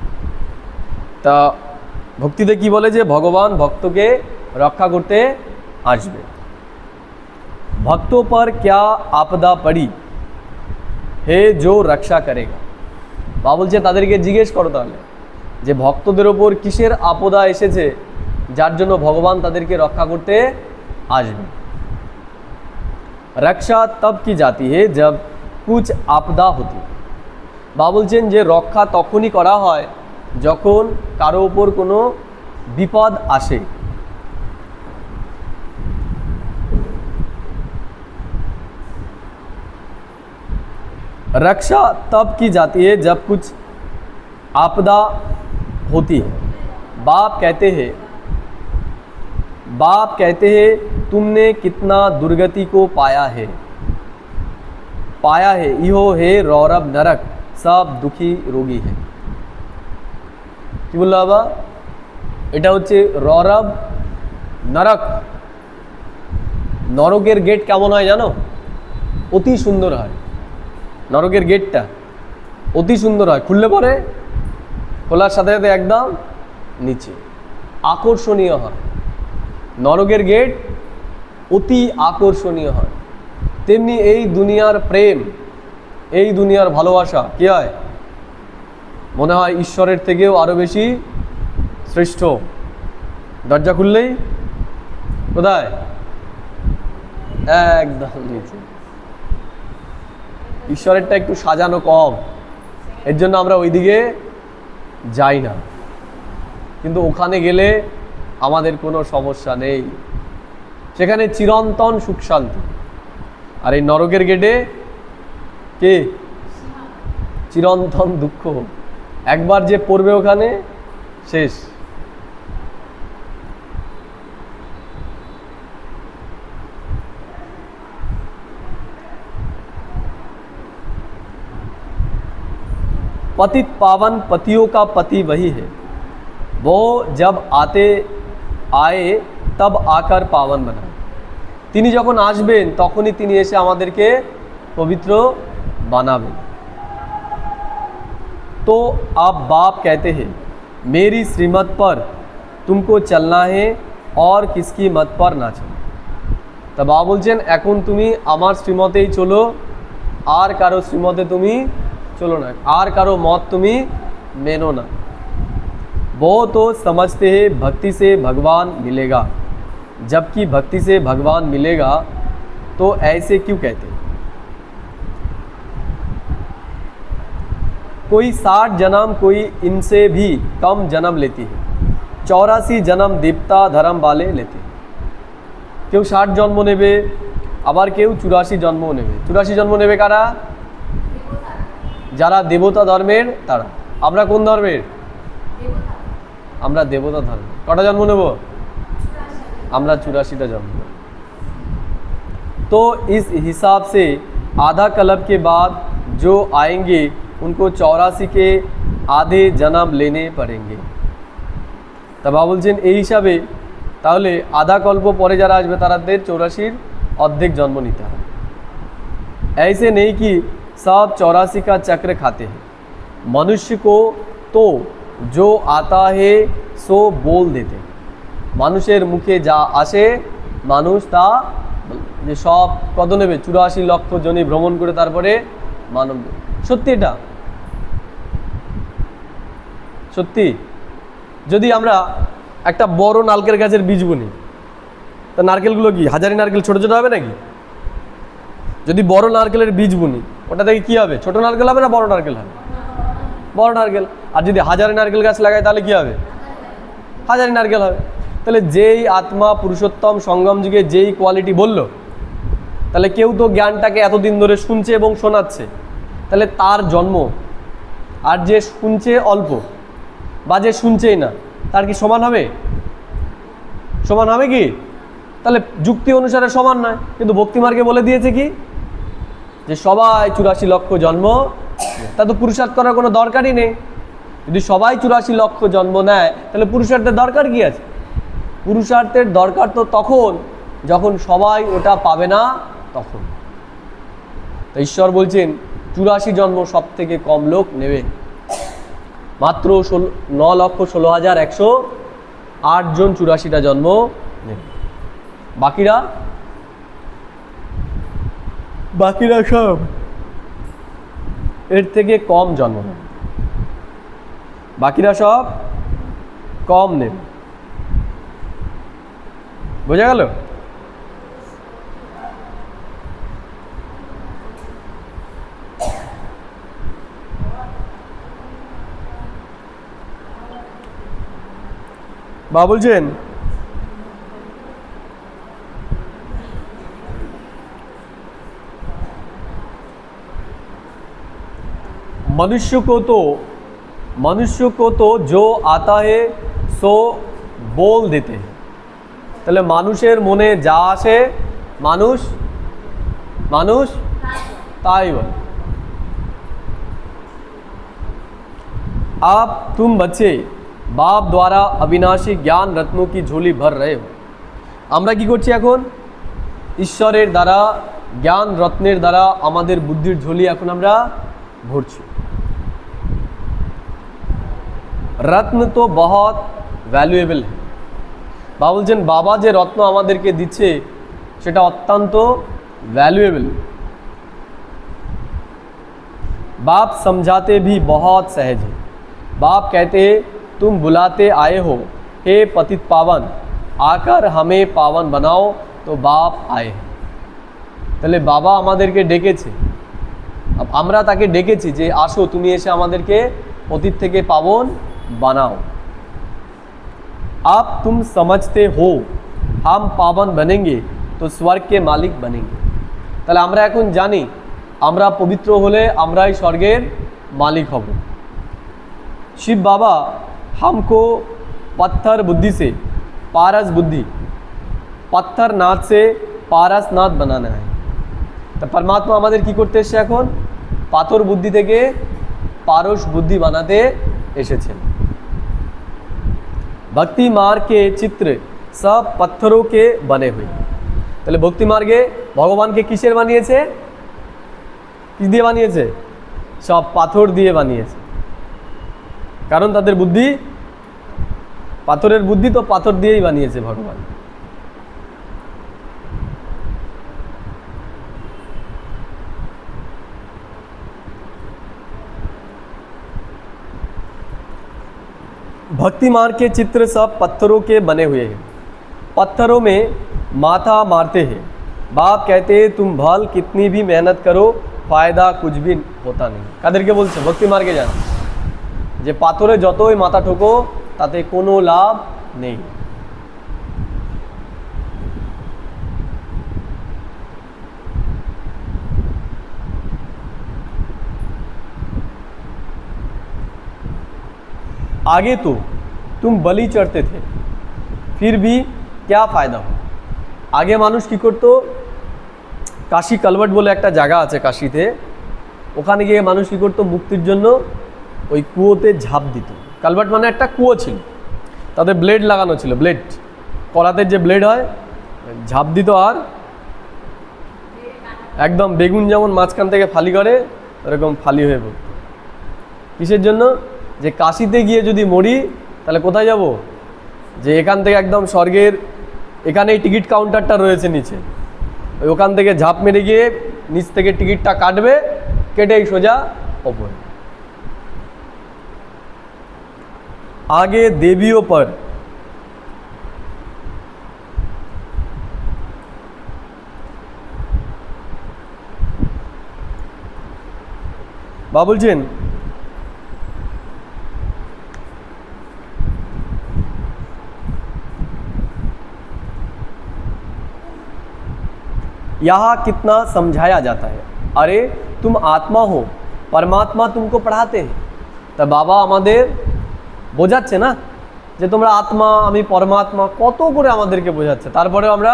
ता भक्तिते की बोले जे भगवान भक्तों के रक्षा करते आसबे। भक्तों पर क्या आपदा पड़ी হে जो रक्षा करेगा। বাবা বলছে তাদেরকে জিজ্ঞেস করো তাহলে যে ভক্তদের ওপর কিসের আপদা এসেছে যার জন্য ভগবান তাদেরকে রক্ষা করতে আসবে। রক্ষা তব কি जाती है जब कुछ आपदा होती। বাবা বলছেন যে রক্ষা তখনই করা হয় যখন কারো ওপর কোনো বিপদ আসে। रक्षा तब की जाती है जब कुछ आपदा होती है। बाप कहते हैं तुमने कितना दुर्गति को पाया है इहो है रौरव नरक, सब दुखी रोगी है। কি বললো বাবা? এটা হচ্ছে রৌরব নরক। নরকের গেট কেমন হয় জানো? অতি সুন্দর হয়। নরকের গেটটা অতি সুন্দর হয়, খুললে পরে খোলার সাথে সাথে একদম নিচে আকর্ষণীয় হয়। নরকের গেট অতি আকর্ষণীয় হয়। তেমনি এই দুনিয়ার প্রেম, এই দুনিয়ার ভালোবাসা কি হয়? মনে হয় ঈশ্বরের থেকেও আরও বেশি শ্রেষ্ঠ। দরজা খুললেই কোথায়? একদম নিচে। ঈশ্বরেরটা একটু সাজানো কম, এর জন্য আমরা ওইদিকে যাই না, কিন্তু ওখানে গেলে আমাদের কোনো সমস্যা নেই, সেখানে চিরন্তন সুখ শান্তি। আর এই নরকের গেটে কে? চিরন্তন দুঃখ, একবার যে পড়বে ওখানে শেষ। पतित पावन पतियों का पति वही है, वो जब आए तब आकर पावन बनाए। তিনি যখন আসবেন তখনই তিনি এসে আমাদেরকে পবিত্র বানাবেন। तो आप बाप कहते हैं मेरी श्रीमत पर तुमको चलना है और किसकी मत पर ना चलो। তা বাবা বলছেন এখন তুমি আমার শ্রীমতেই চলো, আর কারো শ্রীমতে তুমি चलो ना, आर करो मौत तुम्हें मेनो ना। वो तो समझते हैं भक्ति से भगवान मिलेगा, जबकि भक्ति से भगवान मिलेगा तो ऐसे क्यों कहते हैं? कोई 60 जन्म, कोई इनसे भी कम जन्म लेती है, 84 जन्म दीप्ता धर्म वाले लेते हैं। क्यों 60 जन्म नेबे, आबार क्यों 84 जन्म नेबे। 84 जन्म नेबे कारा? যারা দেবতা ধর্মের তারা। আমরা কোন ধর্মের? আমরা দেবতা ধর্ম। কটা জন্ম নেব? আমরা 84টা जन्म। तो इस हिसाब से आधा कल्प के बाद जो आएंगे उनको 84 के आधे जन्म लेने पड़ेंगे। তবে বলছেন এই হিসাবে তাহলে আধা কল্প পরে যারা আসবে তাদের 84 অর্ধেক জন্ম নিতে হবে। ऐसे नहीं कि सब 84 का चक्र खाते हैं। मनुष्य को तो जो आता है सो बोल देते हैं। মানুষের মুখে যা আসে মানুষ তা যে সব কত নেবে 84 লক্ষ জনই ভ্রমণ করে তারপরে মানব। সত্যি এটা? সত্যি? যদি আমরা একটা বড় নারকেল গাছের বীজ বুনি তা নারকেলগুলো কি হাজারি নারকেল ছোট ছোট হবে নাকি? যদি বড় নারকেলের বীজ বুনি ওটা থেকে কি হবে? ছোট নারকেল হবে না বড় নারকেল হবে? বড় নারকেল। আর যদি হাজারি নারকেল গাছ লাগায় তাহলে কি হবে? হাজারি নারকেল হবে। তাহলে যেই আত্মা পুরুষোত্তম সঙ্গম যুগে যেই কোয়ালিটি বলল, তাহলে কেউ তো জ্ঞানটাকে এতদিন ধরে শুনছে এবং শোনাচ্ছে, তাহলে তার জন্ম আর যে শুনছে অল্প বা যে শুনছেই না তার কি সমান হবে? সমান হবে কি? তাহলে যুক্তি অনুসারে সমান নয়। কিন্তু ভক্তিমার্গে বলে দিয়েছে কি যে সবাই 84 লক্ষ জন্ম, তা তো পুরুষার্থ করার কোনো দরকারই নেই। যদি সবাই 84 লক্ষ জন্ম নেয় তাহলে পুরুষার্থের দরকার কি আছে? পুরুষার্থের দরকার তো তখন যখন সবাই ওটা পাবে না তখন। তো ঈশ্বর বলছেন 84 জন্ম সব থেকে কম লোক নেবে, মাত্র 9,16,108 জন 84টা জন্ম নেবে। বাকিরা সব এর থেকে কম জন্ম নেবে। বাকিরা সব কম নেবে। বোঝা গেল? বা বলছেন मनुष्य को तो जो आता है सो बोल देते हैं। তাহলে মানুষের মনে যা আসে মানুষ তাই বলে। आप तुम बच्चे बाप द्वारा अविनाशी ज्ञान रत्नों की झोली भर रहे हो। আমরা কি করছি এখন? ঈশ্বরের দ্বারা জ্ঞান রত্নের দ্বারা আমাদের বুদ্ধির ঝোলি এখন আমরা ভরছি। রত্ন তো বহুত ভ্যালুয়েবল। বাবা বলছেন বাবা যে রত্ন আমাদেরকে দিচ্ছে সেটা অত্যন্ত ভ্যালুয়েবল। बाप समझाते भी बहुत सहज है। बाप कहते हैं तुम बुलाते आए हो हे पतित पावन, आकर हमें पावन बनाओ, तो बाप आए हैं। তাহলে বাবা আমাদেরকে ডেকেছে, আমরা তাকে ডেকেছি যে আসো তুমি এসে আমাদেরকে পতিত থেকে পাবন বানাও। आप तुम समझते हो हम पावन बनेंगे तो स्वर्ग के मालिक बनेंगे। তাহলে আমরা এখন জানি আমরা পবিত্র হলে আমরাই স্বর্গের মালিক হব। शिव बाबा हमको पत्थर बुद्धि से पारस बुद्धि, पत्थर नाथ से पारसनाथ बनाना है। तो परमात्मा আমাদের কি করতে এসেছে এখন? পাথর বুদ্ধি থেকে पारस बुद्धि বানাতে এসেছেন। भक्ति मार्ग के चित्र सब पत्थरों के बने हुए। তাহলে ভক্তি মার্গে ভগবানকে কিসের বানিয়েছে? কি দিয়ে বানিয়েছে? সব পাথর দিয়ে বানিয়েছে। কারণ তাদের বুদ্ধি পাথরের বুদ্ধি, তো পাথর দিয়েই বানিয়েছে ভগবান। भक्ति मार्ग के चित्र सब पत्थरों के बने हुए हैं। पत्थरों में माथा मारते हैं। बाप कहते हैं तुम भल कितनी भी मेहनत करो फायदा कुछ भी होता नहीं। কাদেরকে বলছে? ভক্তি মার্গে যান, যে পাথরে যতই মাথা ঠোকো তাতে কোনো লাভ নেই। आगे तो तुम बलि चढ़ते थे, फिर भी क्या फ़ायदा हो। आगे মানুষ কি করতো? কাশী কালভার্ট বলে একটা জায়গা আছে কাশীতে, ওখানে গিয়ে মানুষ কি করতো? মুক্তির জন্য ওই কুয়োতে ঝাঁপ দিত। কালভার্ট মানে একটা কুয়ো ছিল, তাতে ব্লেড লাগানো ছিল, ব্লেড, কলাতের যে ব্লেড হয়, ঝাঁপ দিত আর একদম বেগুন যেমন মাঝখান থেকে ফালি করে এরকম ফালি হয়ে পড়ত। কিসের জন্য? যে কাশীতে গিয়ে যদি মরি তাহলে কোথায় যাব? যে এখান থেকে একদম স্বর্গের এখানেই টিকিট কাউন্টারটা রয়েছে নিচে, ওখান থেকে ঝাঁপ মেরে গিয়ে নিচ থেকে টিকিটটা কাটবে, কেটেই সোজা ওপরে। आगे देवियों पर बाबुलचेन यहाँ कितना समझाया जाता है, अरे तुम आत्मा हो, परमात्मा तुमको पढ़ाते हैं। तो बाबा আমাদের বোঝাচ্ছে না যে তোমরা আত্মা, আমি পরমাত্মা, কত করে আমাদেরকে বোঝাচ্ছে, তারপরে আমরা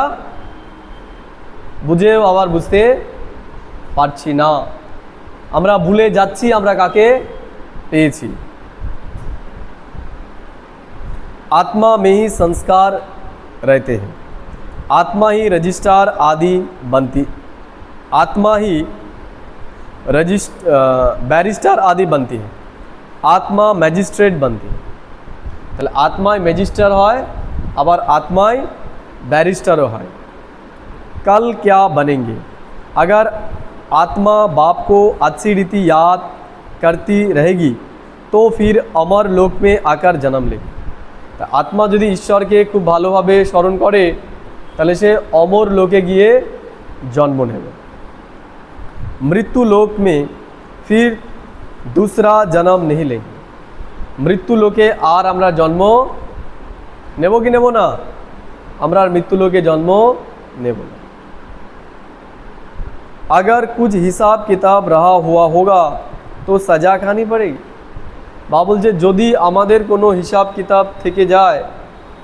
বুঝেও আবার বুঝতে পারছি না, আমরা ভুলে যাচ্ছি আমরা কাকে পেয়েছি। आत्मा में ही संस्कार रहते हैं, आत्मा ही रजिस्ट्रार आदि बनती, आत्मा ही बैरिस्टर आदि बनती है, आत्मा मैजिस्ट्रेट बनती है। তাহলে আত্মায় ম্যাজিস্ট্রেট হয়, আবার আত্মায় बैरिस्टरও হয়। कल क्या बनेंगे? अगर आत्मा बाप को अच्छी रीति याद करती रहेगी तो फिर अमर लोक में आकर जन्म लेगी। তা আত্মা যদি ঈশ্বরকে খুব ভালোভাবে স্মরণ করে তাহলে সে অমর লোকে গিয়ে জন্ম নেবে। मृत्यु लोक में फिर दूसरा जन्म नहीं लेंगे। मृत्यु लोके আর আমরা জন্ম নেব কি নেব না? আমরা আর মৃত্যু লোকে জন্ম নেব না। अगर कुछ हिसाब किताब रहा हुआ होगा तो सजा खानी पड़ेगी। বাবা বলছে যদি আমাদের কোনো হিসাব কিতাব থেকে যায়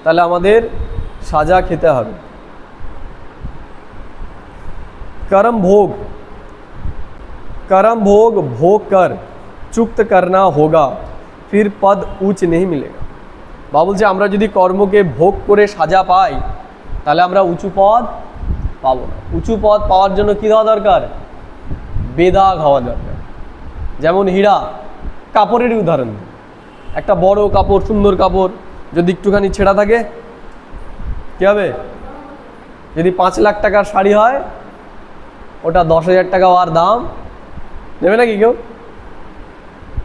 তাহলে আমাদের সাজা খেতে হবে। कर्म भोग भोग कर चुक्त करना होगा, फिर पद उच्च नहीं मिलेगा। বাবা বলছে আমরা যদি কর্মকে ভোগ করে সাজা পাই তাহলে আমরা উঁচু পদ পাবো না। উঁচু পদ পাওয়ার জন্য কী দেওয়া দরকার? বেদাগ হওয়া দরকার। যেমন হীরা, কাপড়েরই উদাহরণ, একটা বড় কাপড়, সুন্দর কাপড় যদি একটুখানি ছেঁড়া থাকে কী হবে? যদি 5 লাখ টাকার শাড়ি হয় ওটা 10,000 টাকা আর দাম নেবে নাকি কেউ?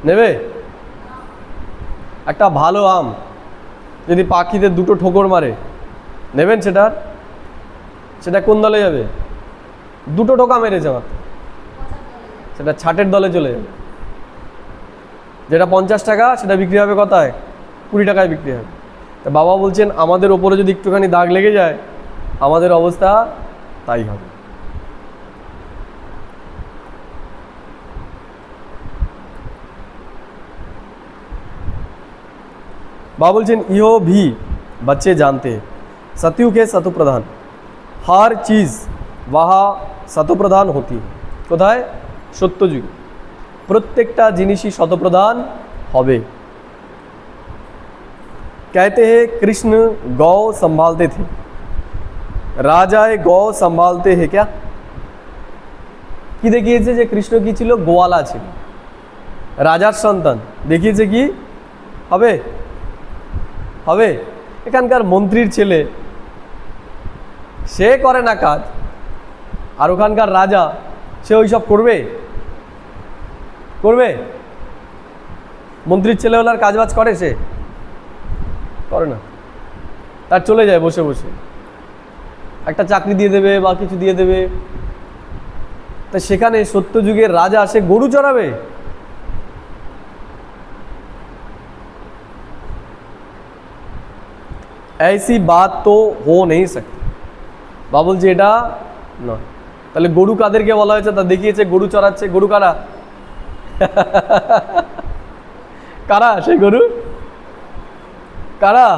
নেবে? একটা ভালো আম যদি পাখিতে দুটো ঠোকর মারে নেবেন সেটার? সেটা কোন দলে যাবে? দুটো টোকা মেরেছে মাত্র, সেটা ছাটের দলে চলে যাবে। যেটা 50 টাকা সেটা বিক্রি হবে কতায়? 20 টাকায় বিক্রি হবে। তা বাবা বলছেন আমাদের ওপরে যদি একটুখানি দাগ লেগে যায় আমাদের অবস্থা তাই হবে। बाबा बोलছেন इहो भी बच्चे जानते हैं सतयुग है सतो प्रधान हर चीज़ वहाँ सतो प्रधान होती है কোথায় সত্যযুগ প্রত্যেকটা জিনিসই শতপ্রধান হবে कहते हैं कृष्ण गौ संभालते थे রাজায় गौ संभालते हैं क्या কি দেখিয়েছে যে কৃষ্ণ কি ছিল গোয়ালা ছিল রাজার সন্তান দেখিয়েছে কি হবে হবে এখানকার মন্ত্রীর ছেলে সে করে না কাজ আর ওখানকার রাজা সে ওইসব করবে করবে মন্ত্রীর ছেলেওয়ালার কাজবাজ করে সে করে না তার চলে যায় বসে বসে একটা চাকরি দিয়ে দেবে বা কিছু দিয়ে দেবে তা সেখানে সত্যযুগের রাজা সে গরু চড়াবে ऐसी बात तो हो नहीं सकती বাবা বলছে এটা নয় তাহলে গরু কাদেরকে বলা হয়েছে তা দেখিয়েছে গরু চড়াচ্ছে গরু কারা কারা সেই গরু কারা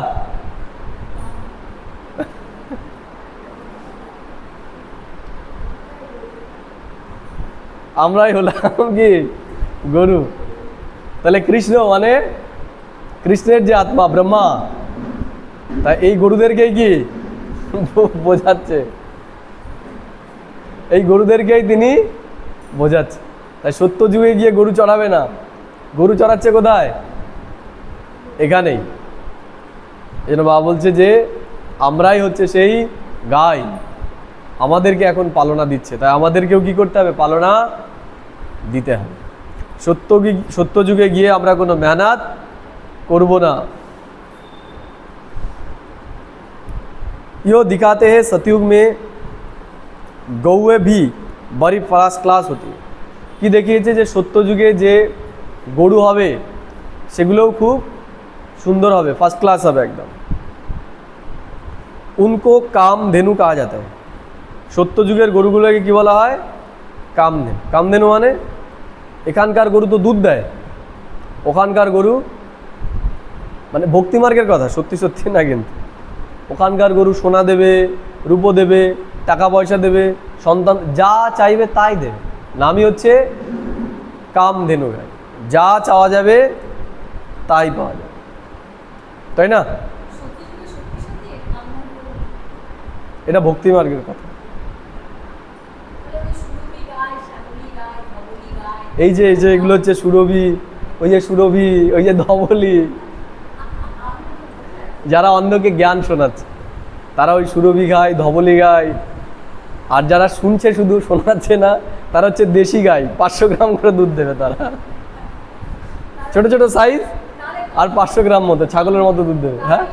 আমরাই হলাম কি গরু তাহলে কৃষ্ণ মানে কৃষ্ণের যে আত্মা ব্রহ্মা তা এই গরুদেরকেই কি বোঝাচ্ছে এই গরুদেরকেই তিনি বোঝাচ্ছে তাই সত্য যুগে গিয়ে গরু চড়াবে না গরু চড়াচ্ছে কোথায় এখানেই এই জন্য বাবা বলছে যে আমরাই হচ্ছে সেই গাই আমাদেরকে এখন পালনা দিচ্ছে তাই আমাদেরকেও কি করতে হবে পালনা দিতে হবে সত্য যুগে গিয়ে আমরা কোনো মেহনত করব না यो दिखाते हैं सतयुग में गौए भी बड़ी फार्स्ट क्लास होती है कि দেখিয়েছে যে সত্য যুগে যে গরু হবে সেগুলোও খুব সুন্দর হবে ফার্স্ট ক্লাস হবে একদম उनको कामधेनु कहा जाता है সত্য যুগের গরুগুলোকে কি বলা হয় কামধেনু কামধেনু মানে এখানকার গরু তো দুধ দেয় ওখানকার গরু মানে ভক্তি মার্গের কথা সত্যি সত্যি না কিন্তু ওখানকার গরু সোনা দেবে রূপো দেবে টাকা পয়সা দেবে সন্তান যা চাইবে তাই দেবে নামই হচ্ছে কামধেনু গাই যা চাওয়া যাবে তাই পাওয়া যাবে তাই না এটা ভক্তি মার্গের কথা এই যে এগুলো হচ্ছে সুরভি ওই যে সুরভি ওই যে ধবলি যারা অন্ধকে জ্ঞান শোনাচ্ছে তারা ওই সুরভি গায় ধবলি গায় আর যারা শুনছে শুধু শোনাচ্ছে না তারা হচ্ছে দেশি গাই 500 গ্রাম করে দুধ দেবে তারা ছোট ছোট সাইজ আর 500 গ্রাম মতো ছাগলের মতো দুধ দেবে হ্যাঁ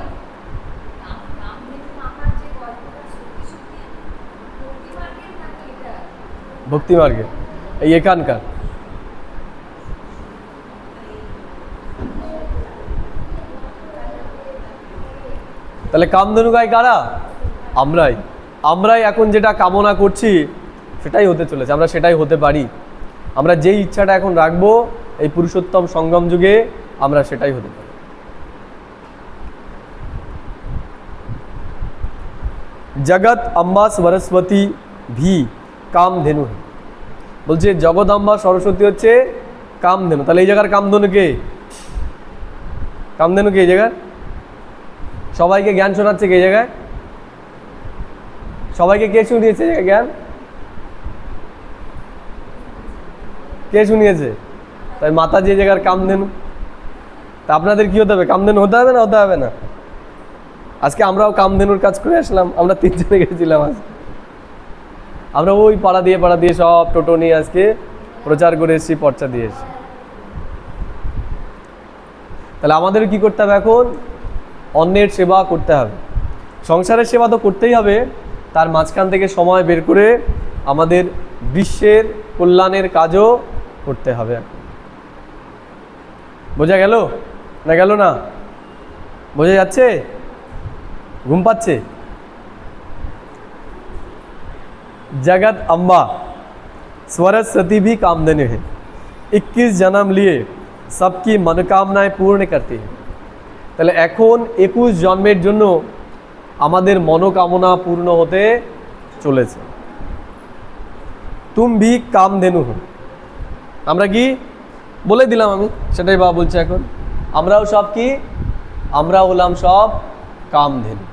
ভক্তি মার্গে এই এখানকার তাহলে কামধেনু গাই কারা আমরাই আমরাই এখন যেটা কামনা করছি সেটাই হতে চলেছে আমরা সেটাই হতে পারি আমরা যেই ইচ্ছাটা এখন রাখবো এই পুরুষোত্তম সঙ্গম যুগে আমরা সেটাই হতে পারি जगत अम्बा सरस्वती भी कामधेनु है বলছে জগদম্বা সরস্বতী হচ্ছে কামধেনু তাহলে এই জায়গার কামধেনু কে এই জায়গায় সবাইকে জ্ঞান শোনাচ্ছে কে জায়গায় সবাইকে কে শুনিয়েছে জ্ঞান কে শুনিয়েছে তাই মাতা যে জায়গার কামধেনু তা আপনাদের কি হতে হবে কামধেনু হতে হবে না হতে হবে না আজকে আমরাও কামধেনুর কাজ করে আসলাম আমরা 3 জনে গেছিলাম আজকে আমরা ওই পাড়া দিয়ে সব টোটো নিয়ে আজকে প্রচার করে এসেছি পর্চা দিয়ে এসেছি তাহলে আমাদের কি করতে হবে এখন অন্যের সেবা করতে হবে সংসারের সেবা তো করতেই হবে তার মাঝখান থেকে সময় বের করে আমাদের বিশ্বের কল্যাণের কাজও করতে হবে বোঝা গেল না বোঝা যাচ্ছে ঘুম পাচ্ছে जगत अम्बा सरस्वती भी कामधेनु है 21 जन्म लिए सबकी मनोकामनाएं पूर्ण करती है তাহলে এখন 21 জন্মের জন্য আমাদের মনোকামনা পূর্ণ হতে চলেছে। তুম ভি কামধেনু হো। আমরা কি বলে দিলাম, আমি সেটাই বাবা বলছে এখন। আমরাও সব কি, আমরা হলাম সব কামধেনু।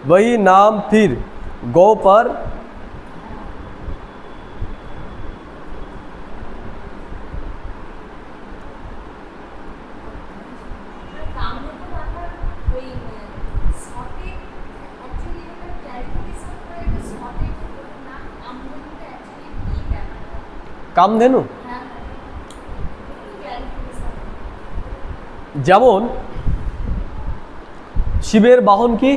वही नाम फिर गौ पर কামধেনু যেমন শিবের বাহন কি,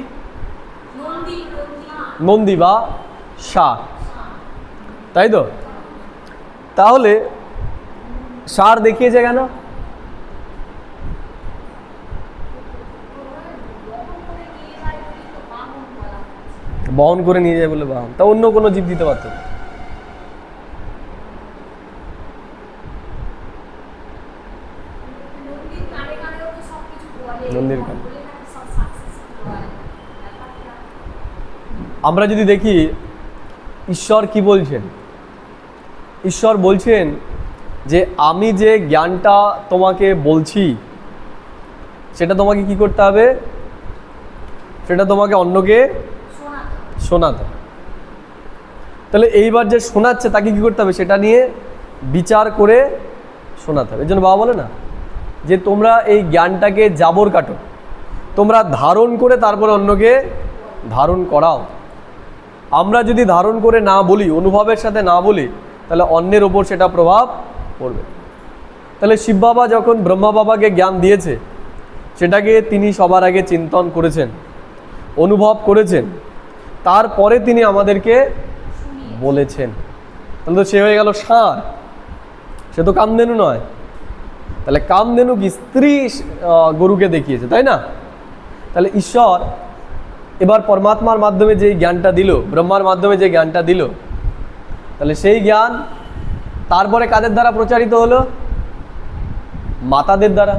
নন্দী বা ষাঁড়, তাই তো? তাহলে ষাঁড় দেখিয়েছে কেন? বহন করে নিয়ে যায় বলে বাহন। তা অন্য কোনো জীব দিতে পারত? নন্দীর কানে। আমরা যদি দেখি ঈশ্বর কি বলছেন, ঈশ্বর বলছেন যে আমি যে জ্ঞানটা তোমাকে বলছি সেটা তোমাকে কি করতে হবে, সেটা তোমাকে অন্যকে শোনাতে। তাহলে এইবার যে শোনাচ্ছে তাকে কি করতে হবে, সেটা নিয়ে বিচার করে শোনাতে হবে। এই জন্য বাবা বলে না যে তোমরা এই জ্ঞানটাকে জাবর কাটো, তোমরা ধারণ করে তারপরে অন্যকে ধারণ করাও। আমরা যদি ধারণ করে না বলি, অনুভবের সাথে না বলি, তাহলে অন্যের ওপর সেটা প্রভাব পড়বে। তাহলে শিব বাবা যখন ব্রহ্মা বাবাকে জ্ঞান দিয়েছে, সেটাকে তিনি সবার আগে চিন্তন করেছেন, অনুভব করেছেন, তারপরে তিনি আমাদেরকে বলেছেন। তাহলে তো সে হয়ে গেল ষাঁড়, সে তো কামধেনু নয়। তাহলে কামধেনু কি স্ত্রী গরুকে দেখিয়েছে, তাই না? তাহলে ঈশ্বর এবার পরমাত্মার মাধ্যমে যে জ্ঞানটা দিল, ব্রহ্মার মাধ্যমে যে জ্ঞানটা দিল, তাহলে সেই জ্ঞান তারপরে কাদের দ্বারা প্রচারিত হলো? মাতাদের দ্বারা।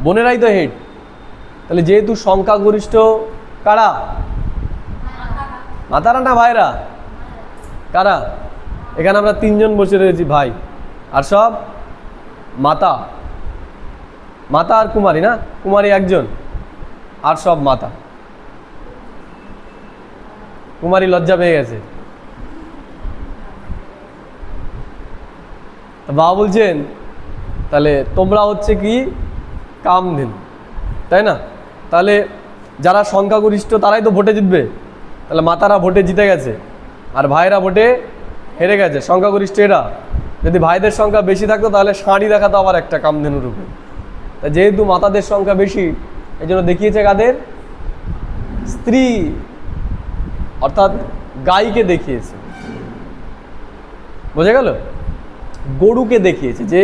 বোনেরাই তো হেড। তাহলে যেহেতু সংখ্যাগরিষ্ঠ কারা? মাতারা না ভাইরা? কারা? এখানে আমরা 3 জন বসে রয়েছি ভাই, আর সব মাতা। মাতা আর কুমারী না, কুমারী একজন, আর সব মাতা। কুমারী লজ্জা পেয়ে গেছে। বাবা বলছেন তাহলে তোমরা হচ্ছে কি কামধেনু, তাই না? তাহলে যারা সংখ্যাগরিষ্ঠ তারাই তো ভোটে জিতবে। তাহলে মাতারা ভোটে জিতে গেছে আর ভাইরা ভোটে হেরে গেছে, সংখ্যাগরিষ্ঠ এরা। যদি ভাইদের সংখ্যা বেশি থাকতো তাহলে ষাঁড়ই দেখাতো আবার একটা কামধেনু রূপে। তা যেহেতু মাতাদের সংখ্যা বেশি, এই জন্য দেখিয়েছে কাদের? স্ত্রী, অর্থাৎ গাইকে দেখিয়েছে। বোঝা গেল? গরুকে দেখিয়েছে যে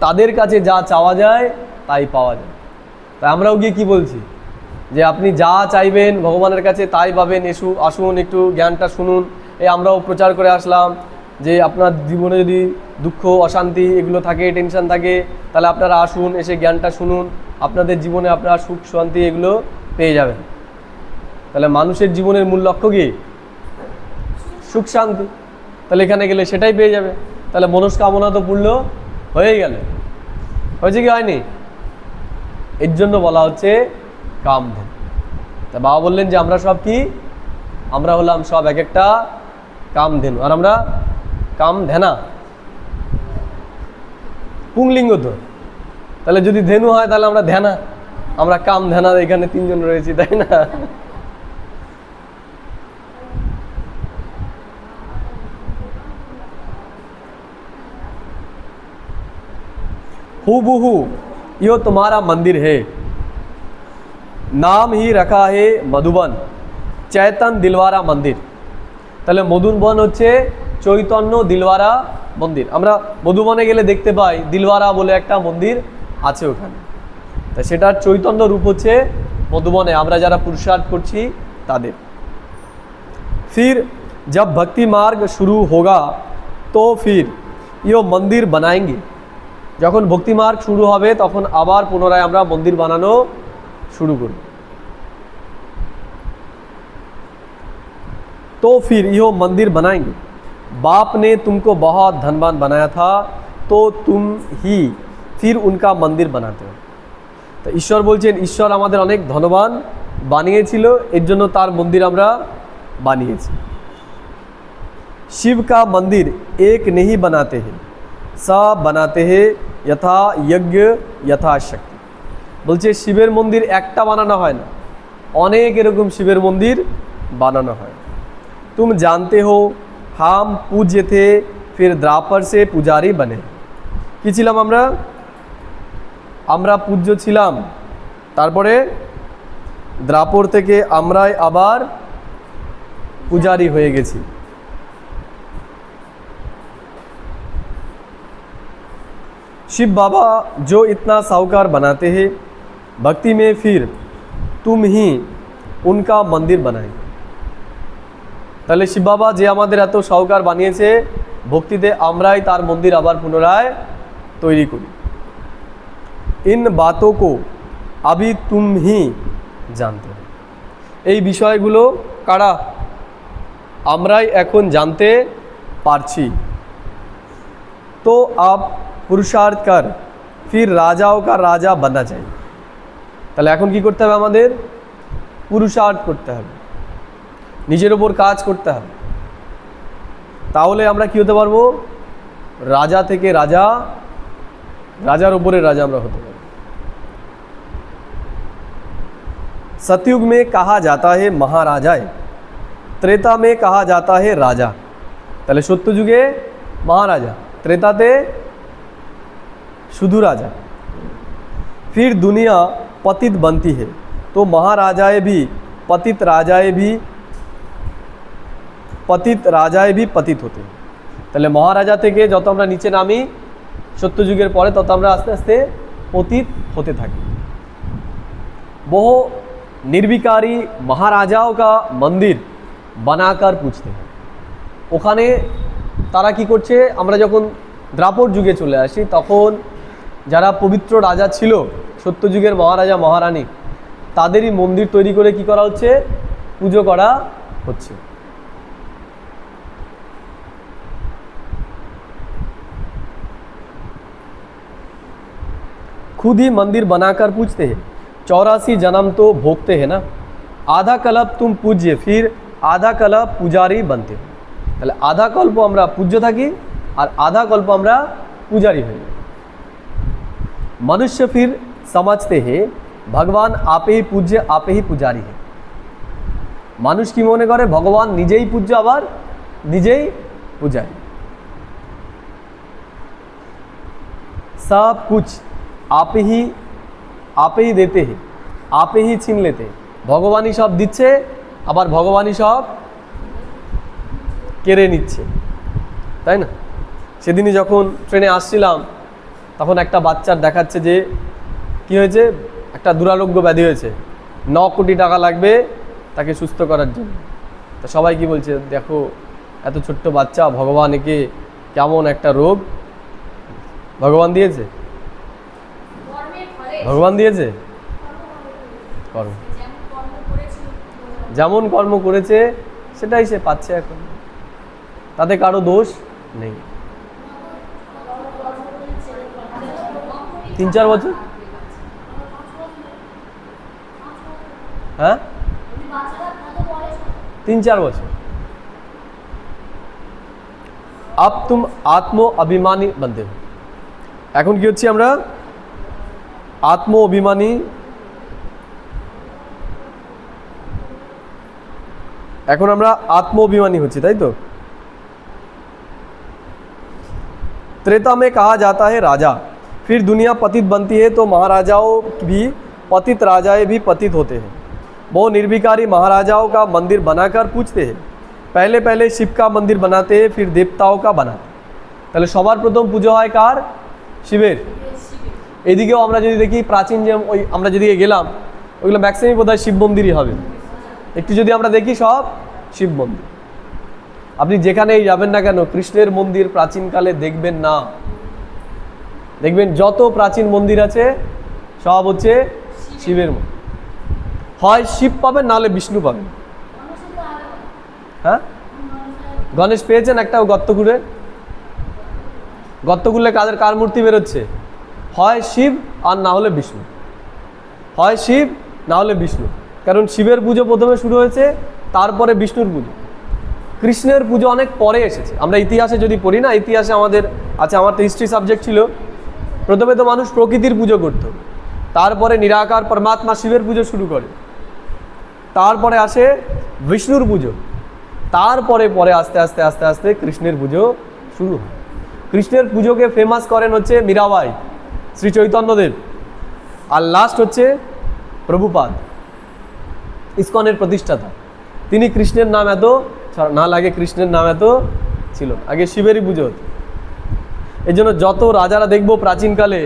তাদের কাছে যা চাওয়া যায় তাই পাওয়া যায়। তাই আমরাও গিয়ে কি বলছি যে আপনি যা চাইবেন ভগবানের কাছে তাই পাবেন, আসুন একটু জ্ঞানটা শুনুন। এই আমরাও প্রচার করে আসলাম যে আপনার জীবনে যদি দুঃখ, অশান্তি এগুলো থাকে, টেনশন থাকে, তাহলে আপনারা আসুন, এসে জ্ঞানটা শুনুন, আপনাদের জীবনে আপনারা সুখ শান্তি এগুলো পেয়ে যাবেন। তাহলে মানুষের জীবনের মূল লক্ষ্য কি? সুখ শান্তি। তাহলে এখানে গেলে সেটাই পেয়ে যাবে। তাহলে মনস্কামনা তো পূর্ণ হয়েই গেল। হয়েছে কি হয়নি? এর জন্য বলা হচ্ছে কামধেনু। তা বাবা বললেন যে আমরা সব কি, আমরা হলাম সব এক একটা কামধেনু। আর আমরা কামধেনা, পুংলিঙ্গ তো। তাহলে যদি ধেনু হয় তাহলে আমরা ধ্যানা, আমরা কামধেনা। এখানে 3 জন রয়েছি, তাই না? हुबहू यो तुम्हारा मंदिर है, नाम ही रखा है मधुबन, चैतन दिलवारा मंदिर। তাহলে মধুবন হচ্ছে চৈতন্য দিলওয়ারা মন্দির। আমরা মধুবনে গেলে দেখতে পাই দিলওয়ারা বলে একটা মন্দির আছে ওখানে। তা সেটার চৈতন্য রূপ হচ্ছে মধুবনে আমরা যারা পুরুষার্থ করছি তাদের। फिर जब भक्ति मार्ग शुरू होगा तो फिर ये मंदिर बनाएंगे। যখন ভক্তি মার্গ শুরু হবে তখন আবার পুনরায় আমরা মন্দির বানানো শুরু করব। तो फिर यो मंदिर बनाएंगे, बाप ने तुमको बहुत धनवान बनाया था तो तुम ही फिर उनका मंदिर बनाते हो। तो ईश्वर बोलছেন ঈশ্বর আমাদের অনেক ধনবান বানিয়েছিল, এর জন্য তার মন্দির আমরা বানিয়েছি। शिव का मंदिर एक नहीं बनाते हैं, सब बनाते हैं यथा यज्ञ यथा शक्ति। বলছে শিবের মন্দির একটা বানানো হয় না, অনেক এরকম শিবের মন্দির বানানো হয়। तुम जानते हो हम पूज्य थे फिर द्वापर से पुजारी बने। কি ছিলাম আমরা? আমরা পূজ্য ছিলাম, তারপরে দ্রাপর থেকে আমরাই আবার পূজারি হয়ে গেছি। शिव बाबा जो इतना साहूकार बनाते हैं भक्ति में फिर तुम ही उनका मंदिर बनाएंगे। তাহলে শিব বাবা যে আমাদের এত সাহূকার বানিয়েছে, ভক্তিতে আমরাই তার মন্দির আবার পুনরায় তৈরি করি। इन बातों को अभी तुम ही जानते हो। এই বিষয়গুলো কারা? আমরাই এখন জানতে পারছি। तो आप पुरुषार्थ कर फिर राजाओं का राजा बनना चाहिए। তাহলে এখন কি করতে হবে? আমাদের পুরুষার্থ করতে হবে, নিজের ওপর কাজ করতে হবে, তাহলে আমরা কি হতে পারবো? রাজা থেকে রাজা, রাজার উপরে রাজা আমরা হতে পারবো। सतयुग में कहा जाता है महाराजाए, त्रेता में कहा जाता है राजा। তাহলে সত্য যুগে মহারাজা, त्रेताते शुधु राजा। फिर दुनिया पतित बनती है तो महाराजाएं भी पतित, राजाएं भी पतित, राजाएं भी पतित होते हैं। তাহলে মহারাজা থেকে যত আমরা নিচে নামি সত্যযুগের পরে তত আমরা আস্তে আস্তে পতিত হতে থাকি। वो निर्विकारी महाराजाओं का मंदिर बनाकर पूछते हैं। ওখানে তারা কি করছে? আমরা যখন দ্রাপর যুগে চলে আসি তখন যারা পবিত্র রাজা ছিল, সত্যযুগের মহারাজা মহারানী, তাদেরই মন্দির তৈরি করে কি করা হচ্ছে? পুজো করা হচ্ছে। खुद ही मंदिर बनाकर पूछते हैं, 84 जन्म तो भोगते हैं ना, आधा कल्प तुम पूज्य फिर आधा कल्प पुजारी बनते हो। তাহলে আধা কল্প আমরা পূজ্য থাকি আর আধা কল্প আমরা পূজারি হই। मनुष्य फिर समझते हैं भगवान आपे ही पूज्य आपे ही पुजारी है। মানুষ কি মনে করে? ভগবান নিজেই পূজ্য আবার নিজেই পূজারি। सब कुछ आप ही देते हैं आप ही छीन लेते हैं। ভগবানই সব দিচ্ছে আবার ভগবানই সব কেড়ে নিচ্ছে, তাই না? সেদিনই যখন ট্রেনে আসছিলাম তখন একটা বাচ্চার দেখাচ্ছে যে কি হয়েছে, একটা দুরারোগ্য ব্যাধি হয়েছে, 9 কোটি টাকা লাগবে তাকে সুস্থ করার জন্য। তা সবাই কি বলছে? দেখো এত ছোট্ট বাচ্চা, ভগবান একে কেমন একটা রোগ ভগবান দিয়েছে, ভগবান দিয়েছে কর্ম, যেমন কর্ম করেছে সেটাই সে পাচ্ছে এখন, তাতে কারো দোষ নেই। 3-4 বছর, হ্যাঁ 3-4 বছর। अब तुम आत्म अभिमानी बनते हो। এখন কি হচ্ছে? আমরা আত্ম অভিমানী, এখন আমরা আত্ম অভিমানী হচ্ছি, তাই তো? त्रेता में कहा जाता है राजा, फिर दुनिया पतित बनती है तो महाराजाओं भी पतित, राजाएं भी पतित होते हैं। वो निर्विकारी महाराजाओं का मंदिर बनाकर पूछते हैं, पहले पहले शिव का मंदिर बनाते हैं फिर देवताओं का बनाते। তাহলে সবার প্রথম পুজো হয় কার? শিবের। এদিকেও আমরা যদি দেখি প্রাচীন যে ওই আমরা যেদিকে গেলাম ওইগুলো ম্যাক্সিমাম বোধহয় শিব মন্দিরই হবে। একটু যদি আমরা দেখি সব শিব মন্দির। আপনি যেখানেই যাবেন না কেন কৃষ্ণের মন্দির প্রাচীনকালে দেখবেন না। দেখবেন যত প্রাচীন মন্দির আছে সব হচ্ছে শিবের মন্দির। হয় শিব পাবেন, নাহলে বিষ্ণু পাবেন। হ্যাঁ, গণেশ পেয়েছেন একটা গর্ত খুঁড়ে? গর্ত খুললে কার মূর্তি বেরোচ্ছে? হয় শিব আর না হলে বিষ্ণু, হয় শিব না হলে বিষ্ণু। কারণ শিবের পুজো প্রথমে শুরু হয়েছে, তারপরে বিষ্ণুর পুজো। কৃষ্ণের পুজো অনেক পরে এসেছে। আমরা ইতিহাসে যদি পড়ি না, ইতিহাসে আমাদের আছে, আমার তো হিস্ট্রি সাবজেক্ট ছিল, প্রথমে তো মানুষ প্রকৃতির পুজো করত, তারপরে নিরাকার পরমাত্মা শিবের পুজো শুরু করে, তারপরে আসে বিষ্ণুর পুজো, তারপরে পরে আস্তে আস্তে আস্তে আস্তে কৃষ্ণের পুজো শুরু হয়। কৃষ্ণের পুজোকে ফেমাস করেন হচ্ছে মীরাবাই, শ্রী চৈতন্যদেব, আর লাস্ট হচ্ছে প্রভুপাদ, ইসকনের প্রতিষ্ঠাতা। তিনি কৃষ্ণের নাম এত না লাগে, কৃষ্ণের নাম এত ছিল, আগে শিবেরই পুজো হতো। এই জন্য যত রাজারা দেখবো প্রাচীনকালে,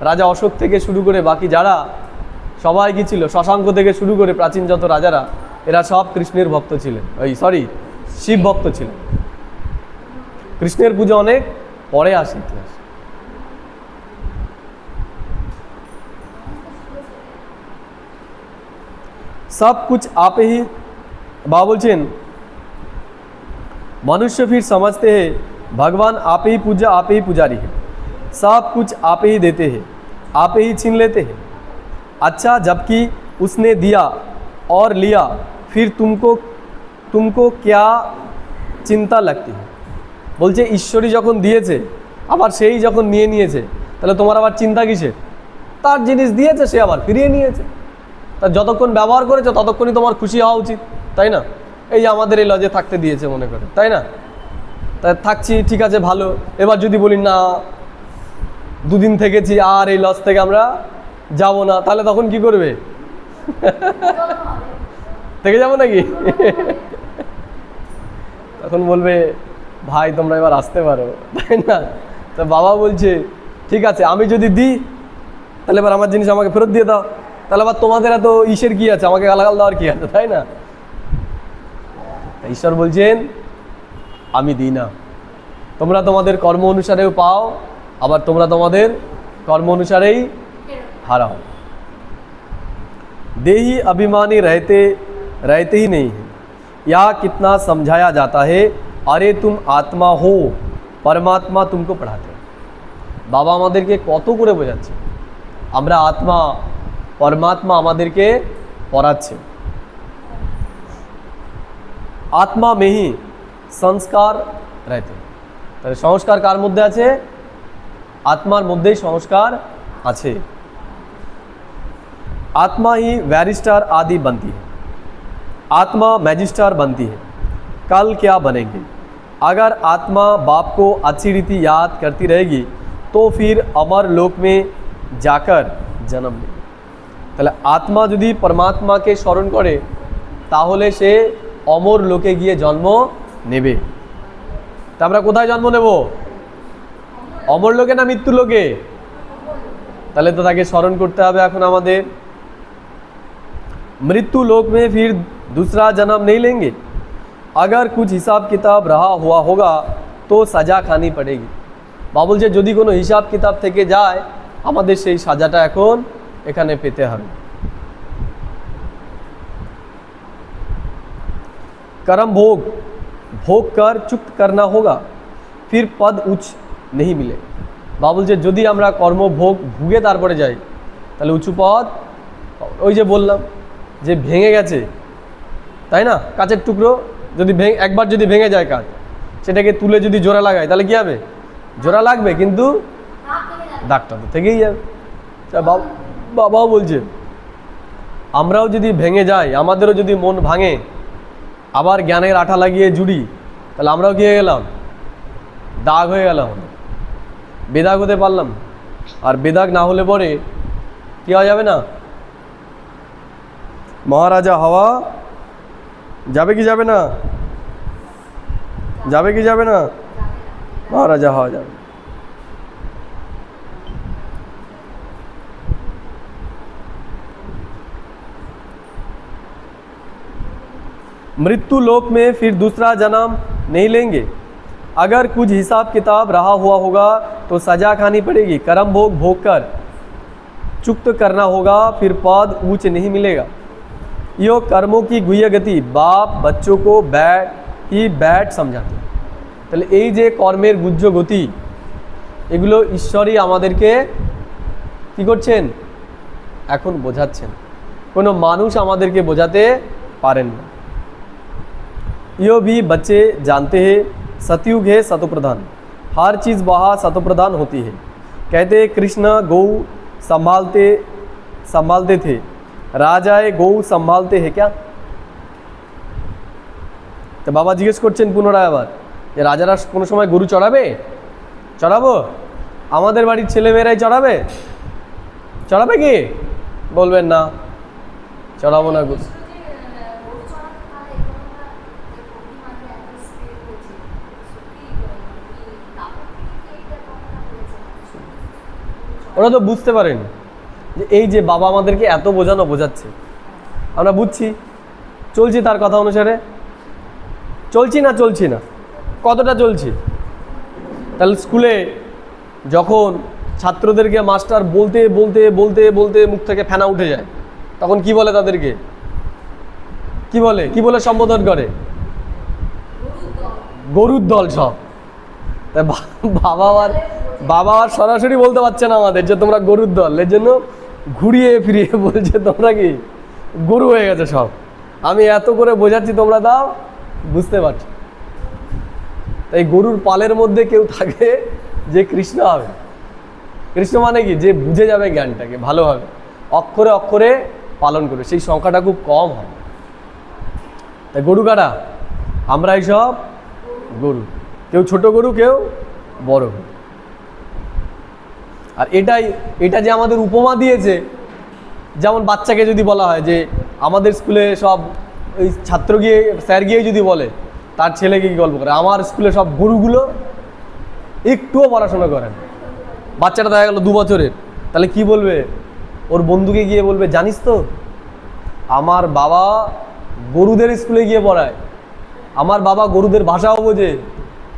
রাজা অশোক থেকে শুরু করে বাকি যারা সবাই কি ছিল, শশাঙ্ক থেকে শুরু করে প্রাচীন যত রাজারা, এরা সব কৃষ্ণের ভক্ত ছিলেন, শিব ভক্ত ছিলেন। কৃষ্ণের পুজো অনেক পরে আসে ইতিহাস। सब कुछ आप ही, बाबा बोलছেন मनुष्य फिर समझते हैं भगवान आप ही पूजा, आप ही पुजारी है, सब कुछ आप ही देते हैं, आप ही छीन लेते हैं। अच्छा, जबकि उसने दिया और लिया, फिर तुमको क्या चिंता लगती है? বলছে ঈশ্বরই যখন দিয়েছে আবার সেই যখন নিয়ে নিয়েছে, তাহলে তোমার আবার চিন্তা কিসের? তার জিনিস দিয়েছে, সে আবার ফিরিয়ে নিয়েছে, তা যতক্ষণ ব্যবহার করেছো ততক্ষণই তোমার খুশি হওয়া উচিত, তাই না? এই যে আমাদের এই লজে থাকতে দিয়েছে মনে করে, তাই না? তাই থাকছি, ঠিক আছে, ভালো। এবার যদি বলি না, দুদিন থেকেছি আর এই লজ থেকে আমরা যাব না, তাহলে তখন কি করবে? থেকে যাবো নাকি? তখন বলবে ভাই তোমরা এবার আসতে পারো, তাই না? তো বাবা বলছে ঠিক আছে, আমি যদি দিই তাহলে এবার আমার জিনিস আমাকে ফেরত দিয়ে দাও, তাহলে আবার তোমাদের এত ঈশ্বর কি আছে, আমাকে গালাগাল দেওয়ার কি আছে, তাই না? ঈশ্বর বলছেন আমি দিই না, তোমরা তোমাদের কর্ম অনুসারেও পাও, আবার তোমরা তোমাদের কর্ম অনুসারেই হারাও। देही अभिमानी रहते ही नहीं है, या कितना समझाया जाता है, अरे तुम आत्मा हो, परमात्मा तुमको पढ़ाते हैं। बाबा আমাদেরকে কত করে বোঝাচ্ছে আমরা আত্মা, পরমাত্মা আমাদেরকে পড়াচ্ছে। আত্মা में ही संस्कार रहते हैं, তাহলে সংস্কার কার মধ্যে আছে? আত্মার মধ্যেই সংস্কার আছে। आत्मा ही बैरिस्टर आदि बनती है, आत्मा मैजिस्टर बनती है, कल क्या बनेंगे? अगर आत्मा बाप को अच्छी रीति याद करती रहेगी तो फिर अमर लोक में जाकर जन्म ले। তাহলে আত্মা যদি পরমাত্মাকে স্মরণ করে তাহলে সে অমর লোকে গিয়ে জন্ম নেবে। তা আমরা কোথায় জন্ম নেব? অমর লোকে না মৃত্যু লোকে? তাহলে তো তাকে স্মরণ করতে হবে এখন আমাদের। मृत्यु लोक में फिर दूसरा जन्म नहीं लेंगे, अगर कुछ हिसाब किताब रहा हुआ होगा तो सजा खानी पड़ेगी। बाबा বলছে যদি কোনো হিসাব কিতাব থেকে যায় আমাদের সেই সাজাটা এখন এখানে পেতে হবে। कर्म भोग कर चुक्त करना होगा, फिर पद उच्च नहीं मिले। बाबा বলছে যদি আমরা কর্ম ভুগে তারপরে যাই তাহলে উঁচু পদ, ওই যে বললাম যে ভেঙে গেছে, তাই না? কাচের টুকরো যদি একবার যদি ভেঙে যায় কাচ, সেটাকে তুলে যদি জোড়া লাগায় তাহলে কি হবে? জোড়া লাগবে, কিন্তু দাগটা তো থেকেই যাবে। বাবাও বলছে আমরাও যদি ভেঙে যাই, আমাদেরও যদি মন ভাঙে, আবার জ্ঞানের আঠা লাগিয়ে জুড়ি, তাহলে আমরাও কি হয়ে গেলাম? দাগ হয়ে গেলাম, বেদাগ হতে পারলাম। আর বেদাগ না হলে পরে কি হওয়া যাবে না? মহারাজা হওয়া যাবে কি যাবে না? যাবে কি যাবে না? মহারাজা হওয়া যাবে। मृत्यु लोक में फिर दूसरा जन्म नहीं लेंगे, अगर कुछ हिसाब किताब रहा हुआ होगा तो सजा खानी पड़ेगी। कर्म भोग भोग कर चुक्त करना होगा, फिर पद ऊंच नहीं मिलेगा। यो कर्मों की गुह्य गति बाप बच्चों को बैट समझाते। তাহলে এই যে কর্মের গুহ্য গতি, এগুলো ঈশ্বরই আমাদেরকে কি করছেন, এখন বোঝাচ্ছেন। কোনো মানুষ আমাদেরকে বোঝাতে পারেন না। यो भी बच्चे जानते हैं सतयुग है सतो प्रधान, हर चीज़ वहाँ सतो प्रधान होती है। कहते कृष्ण गौ संभालते थे, রাজায় গৌ সম্ভালতে হে क्या? তো বাবা জিজ্ঞেস করছেন পুনরায় আবার যে রাজারা কোনো সময় গরু চড়াবে? চড়াবো? আমাদের বাড়ির ছেলেমেয়েরাই চড়াবে কি? বলবেন না, চড়াবো না গরু। ওরা তো বুঝতে পারেন যে এই যে বাবা আমাদেরকে এত বোঝাচ্ছে, আমরা বুঝছি, চলছি তার কথা অনুসারে, চলছি না কতটা চলছি? তাহলে স্কুলে যখন ছাত্রদেরকে মাস্টার বলতে মুখ থেকে ফেনা উঠে যায়, তখন কি বলে তাদেরকে? কি বলে সম্বোধন করে? গরুর দল সব। তাই বাবা আর সরাসরি বলতে পারছে না আমাদের যে তোমরা গরুর দল, এর জন্য ঘুরিয়ে ফিরিয়ে বলছে তোমরা কি গরু হয়ে গেছে সব। আমি এত করে বোঝাচ্ছি তোমরা দাও বুঝতে পারছো। তাই গরুর পালের মধ্যে কেউ থাকে যে কৃষ্ণ হবে। কৃষ্ণ মানে কি? যে বুঝে যাবে জ্ঞানটাকে ভালোভাবে, অক্ষরে অক্ষরে পালন করবে, সেই সংখ্যাটা খুব কম হয়। তাই গরু কারা? আমরা এইসব গরু, কেউ ছোট গরু কেউ বড় গরু। আর এটা যে আমাদের উপমা দিয়েছে, যেমন বাচ্চাকে যদি বলা হয় যে আমাদের স্কুলে সব ওই স্যার গিয়ে যদি বলে তার ছেলেকে কি গল্প করে, আমার স্কুলে সব গরুগুলো একটুও পড়াশোনা করেন, বাচ্চাটা দেখা গেল 2 বছরের, তাহলে কি বলবে? ওর বন্ধুকে গিয়ে বলবে জানিস তো আমার বাবা গরুদের স্কুলে গিয়ে পড়ায়, আমার বাবা গরুদের ভাষাও বোঝে,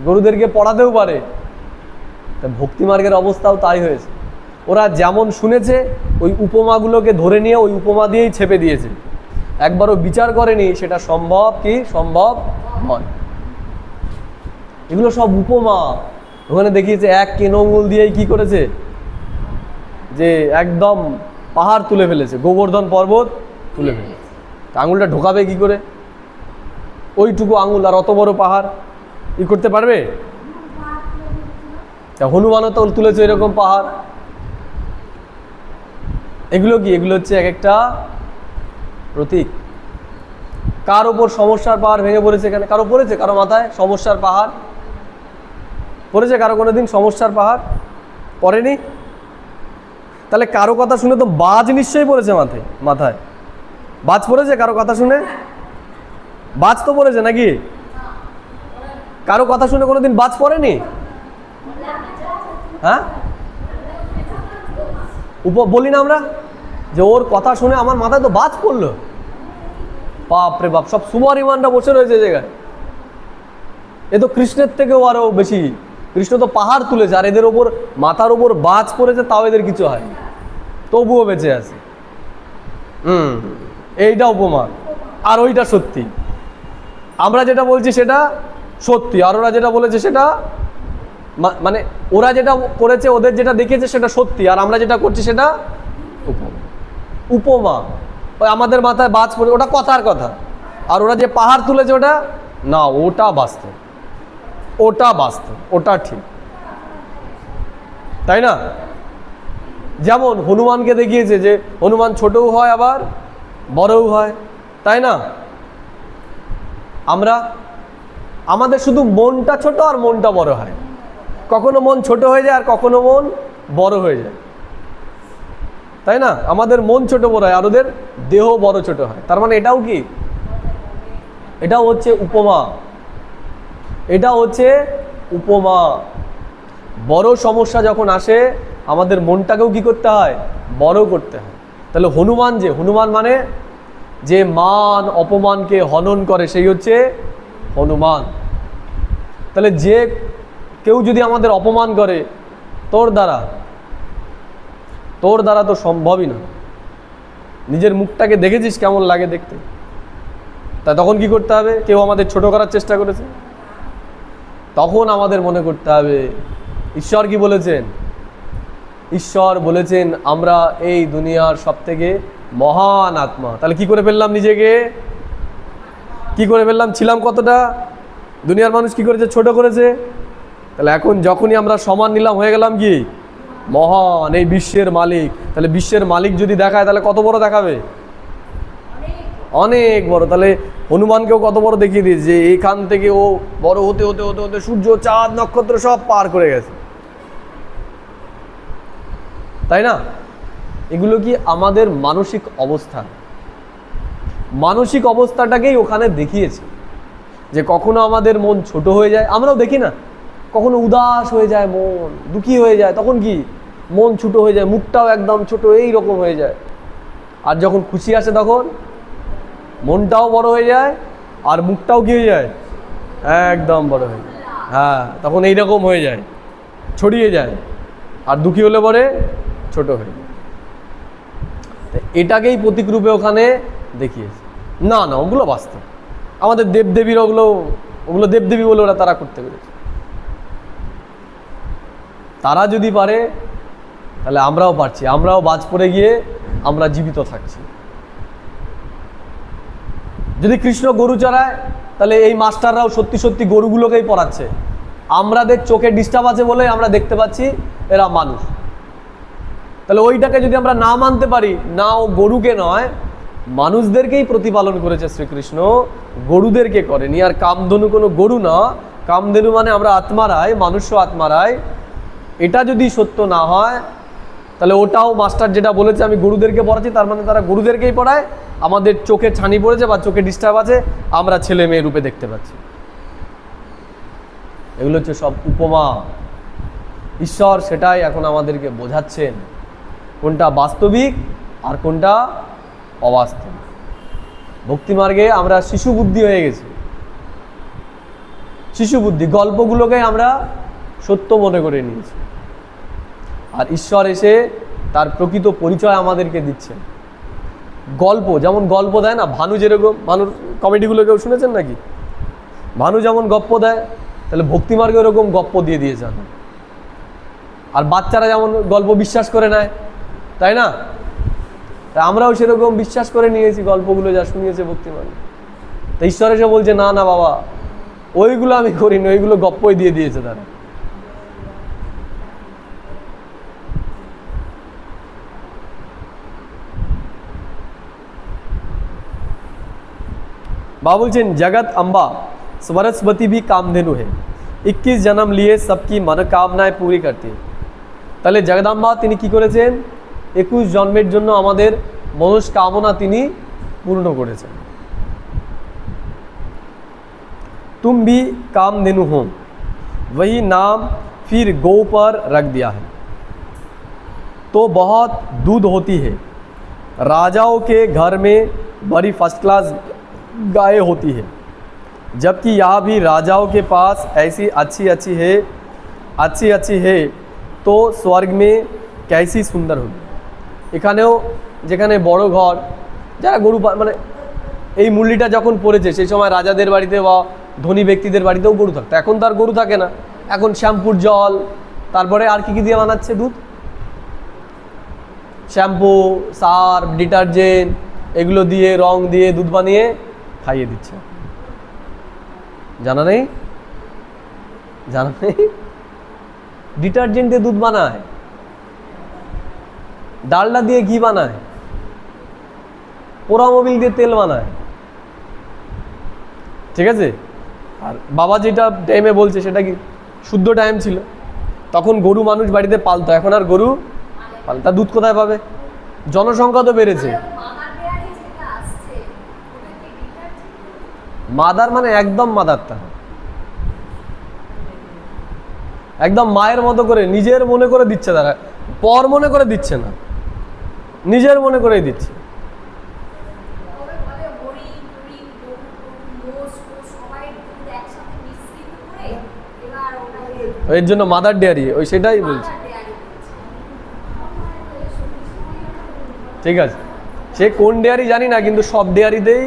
গরুদেরকে পড়াতেও পারে। তা ভক্তিমার্গের অবস্থাও তাই হয়েছে। ওরা যেমন শুনেছে ওই উপমাগুলোকে ধরে নিয়ে ওই উপমা দিয়েই ছেপে দিয়েছে, একবারও বিচার করেনি সেটা সম্ভব কি সম্ভব নয়। এগুলো সব উপমা। ওখানে দেখিয়েছে এক কেনঙ্গুল দিয়েই কি করেছে, যে একদম পাহাড় তুলে ফেলেছে, গোবর্ধন পর্বত তুলে ফেলেছে। আঙুলটা ঢোকাবে কি করে? ওইটুকু আঙুল আর অত বড় পাহাড় ই করতে পারবে? হনুমানও তো তুলেছে এরকম পাহাড়। এগুলো কি? এগুলো হচ্ছে এক একটা প্রতীক। কার ওপর সমস্যার পাহাড় ভেঙে পড়েছে? এখানে কারো পড়েছে? কারো মাথায় সমস্যার পাহাড় পড়েছে? কারো কোনোদিন সমস্যার পাহাড় পড়েনি? তাহলে কারো কথা শুনে তো বাজ নিশ্চয়ই পড়েছে মাথায়। বাজ পড়েছে কারো কথা শুনে? বাজ তো পড়েছে নাকি? কারো কথা শুনে কোনোদিন বাজ পড়েনি? হ্যাঁ, বলি না আমরা যে ওর কথা শুনে আমার মাথায় তো বাজ পড়লো। বাপরে বাপ, সব সুমার ইমানটা বসে রয়েছে জায়গায়। এ তো কৃষ্ণের থেকেও আরো বেশি। কৃষ্ণ তো পাহাড় তুলেছে, আর এদের ওপর মাথার ওপর বাজ পড়েছে, তাও এদের কিছু হয়, তবুও বেঁচে আছে। এইটা উপমা, আর ওইটা সত্যি। আমরা যেটা বলছি সেটা সত্যি, আর ওরা যেটা বলেছে সেটা মানে ওরা যেটা করেছে, ওদের যেটা দেখিয়েছে সেটা সত্যি, আর আমরা যেটা করছি সেটা উপমা। ওই আমাদের মাথায় বাজ পড়ে ওটা কথার কথা, আর ওরা যে পাহাড় তুলেছে ওটা না, ওটা বাস্তব, ওটা ঠিক, তাই না? যেমন হনুমানকে দেখিয়েছে যে হনুমান ছোটও হয় আবার বড়ও হয়, তাই না? আমাদের শুধু মনটা ছোট আর মনটা বড় হয়, কখনো মন ছোট হয়ে যায় আর কখনো মন বড় হয়ে যায়, তাই না? আমাদের মন ছোট বড় হয় আর ওদের দেহ বড় ছোট হয়। তার মানে এটাও কি? এটাও হচ্ছে উপমা। বড় সমস্যা যখন আসে আমাদের মনটাকেও কি করতে হয়? বড় করতে হয়। তাহলে হনুমান মানে যে মান অপমানকে হনন করে, সেই হচ্ছে হনুমান। তাহলে যে কেউ যদি আমাদের অপমান করে তোর দ্বারা তো সম্ভবই না। নিজের মুখটাকে দেখেছিস কেমন লাগে দেখতে? তা তখন কি করতে হবে? কেউ আমাদের ছোট করার চেষ্টা করেছে, তখন আমাদের মনে করতে হবে ঈশ্বর কি বলেছেন। ঈশ্বর বলেছেন আমরা এই দুনিয়ার সবথেকে মহান আত্মা। তাহলে কি করে ফেললাম নিজেকে? কি করে ফেললাম? ছিলাম কতটা? দুনিয়ার মানুষ কি করেছে? ছোট করেছে। তাহলে এখন যখনই আমরা সমান নিলাম, হয়ে গেলাম কি? মহান, এই বিশ্বের মালিক। তাহলে বিশ্বের মালিক যদি দেখায় তাহলে কত বড় দেখাবে? অনেক বড়। তাহলে হনুমানকেও কত বড় দেখিয়ে দিয়েছে যে এইখান থেকে ও বড় হতে হতে হতে হতে সূর্য, চাঁদ, নক্ষত্র সব পার করে গেছে, তাই না? এগুলো কি আমাদের মানসিক অবস্থা, মানসিক অবস্থাটাকেই ওখানে দেখিয়েছে। যে কখনো আমাদের মন ছোট হয়ে যায়, আমরাও দেখি না, কখনো উদাস হয়ে যায়, মন দুঃখী হয়ে যায়, তখন কি মন ছোট হয়ে যায়, মুখটাও একদম ছোট এই রকম হয়ে যায়। আর যখন খুশি আসে তখন মনটাও বড় হয়ে যায় আর মুখটাও কি হয়ে যায়? একদম বড় হয়ে যায়। হ্যাঁ, তখন এইরকম হয়ে যায়, ছড়িয়ে যায়। আর দুঃখী হলে পরে ছোট হয়ে যায়। এটাকেই প্রতীক রূপে ওখানে দেখিয়েছে। না না, ওগুলো বাস্তব। আমাদের দেবদেবীর ওগুলো দেবদেবী বলে ওরা তারা করতে পেরেছে। তারা যদি পারে তাহলে আমরাও পারছি। আমরাও বাজ পড়ে গিয়ে আমরা জীবিত থাকছি। যদি কৃষ্ণ গরু চড়ায় তাহলে এই মাস্টাররাও সত্যি সত্যি গরুগুলোকেই পড়াচ্ছে। আমাদের চোখে ডিস্টার্ব আছে বলে আমরা দেখতে পাচ্ছি এরা মানুষ। তাহলে ওইটাকে যদি আমরা না মানতে পারি, না ও গরুকে নয় মানুষদেরকেই প্রতিপালন করেছে শ্রীকৃষ্ণ, গরুদেরকে করেনি। আর কামধেনু কোনো গরু না, কামধেনু মানে আমরা আত্মারাই, মানুষ্য আত্মারাই। এটা যদি সত্য না হয় তাহলে ওটাও মাস্টার যেটা বলেছে আমি গরুদেরকে পড়াচ্ছি, তার মানে তারা গরুদেরকেই পড়ায়। আমাদের চোখে ছানি পড়েছে বা চোখে ডিস্টার্ব আছে, আমরা ছেলে মেয়ে রূপে দেখতে পাচ্ছি। এগুলো হচ্ছে সব উপমা। ঈশ্বর সেটাই এখন আমাদেরকে বোঝাচ্ছেন কোনটা বাস্তবিক আর কোনটা অবাস্তবিক। ভক্তিমার্গে আমরা শিশু বুদ্ধি হয়ে গেছি। শিশু বুদ্ধি, গল্পগুলোকে আমরা সত্য মনে করে নিয়েছি। আর ঈশ্বর এসে তার প্রকৃত পরিচয় আমাদেরকে দিচ্ছেন। গল্প যেমন গল্প দেয় না, ভানু যেরকম, ভানুর কমেডিগুলো কেউ শুনেছেন নাকি? ভানু যেমন গপ্প দেয়, তাহলে ভক্তিমার্গে ওরকম গপ্প দিয়ে দিয়েছেন। আর বাচ্চারা যেমন গল্প বিশ্বাস করে নেয়, তাই না? তাই আমরাও সেরকম বিশ্বাস করে নিয়েছি গল্পগুলো যা শুনিয়েছে ভক্তিমার্গে। তো ঈশ্বর এসে বলছে না না বাবা, ওইগুলো আমি করিনি, ওইগুলো গপ্পই দিয়ে দিয়েছে তারা। बाबा बोलছেন जगत अम्बा सरस्वती भी कामधेनु है, 21 जन्म लिए सबकी मनोकामनाएं पूरी करती है। তাহলে জগদম্বা তিনি কি করেছেন? 21 জন্মের জন্য আমাদের মনস্কামনা তিনি পূর্ণ করেছেন। तुम भी कामधेनु हो, वही नाम फिर गौ पर रख दिया है। तो बहुत दूध होती है, राजाओं के घर में बड़ी फर्स्ट क्लास गाय होती है, जबकि यहाँ भी राजाओं के पास ऐसी अच्छी अच्छी है तो स्वर्ग में कैसी सुंदर होगी। এখানেও যেখানে বড় ঘর, যারা গরু মানে এই মূল্যটা যখন পড়েছে সেই সময় রাজাদের বাড়িতে বা ধনী ব্যক্তিদের বাড়িতেও গরু থাকতো। এখন তার গরু থাকে না, এখন শ্যাম্পুর জল, তারপরে আর কি দিয়ে বানাচ্ছে দুধ, শ্যাম্পু, সার্ফ, ডিটারজেন্ট, এগুলো দিয়ে রং দিয়ে দুধ বানিয়ে খাইয়ে দিচ্ছে। জানা নেই? জানা নেই? ডিটারজেন্ট দিয়ে দুধ বানায়, ডালডা দিয়ে ঘি বানায়, পোড়া মোবিল দিয়ে তেল বানায়, ঠিক আছে? আর বাবা যেটা টাইমে বলছে সেটা কি শুদ্ধ টাইম ছিল। তখন গরু মানুষ বাড়িতে পালতো, এখন আর গরু পালে, তার দুধ কোথায় পাবে? জনসংখ্যা তো বেড়েছে। মাদার মানে একদম মাদারটা, একদম মায়ের মতো করে নিজের মনে করে দিচ্ছে, তারা পর মনে করে দিচ্ছে না, নিজের মনে করেই দিচ্ছে। এর জন্য মাদার ডেয়ারি, ওই সেটাই বলছে। ঠিক আছে, সে কোন ডেয়ারি জানি না, কিন্তু সব ডেয়ারিতেই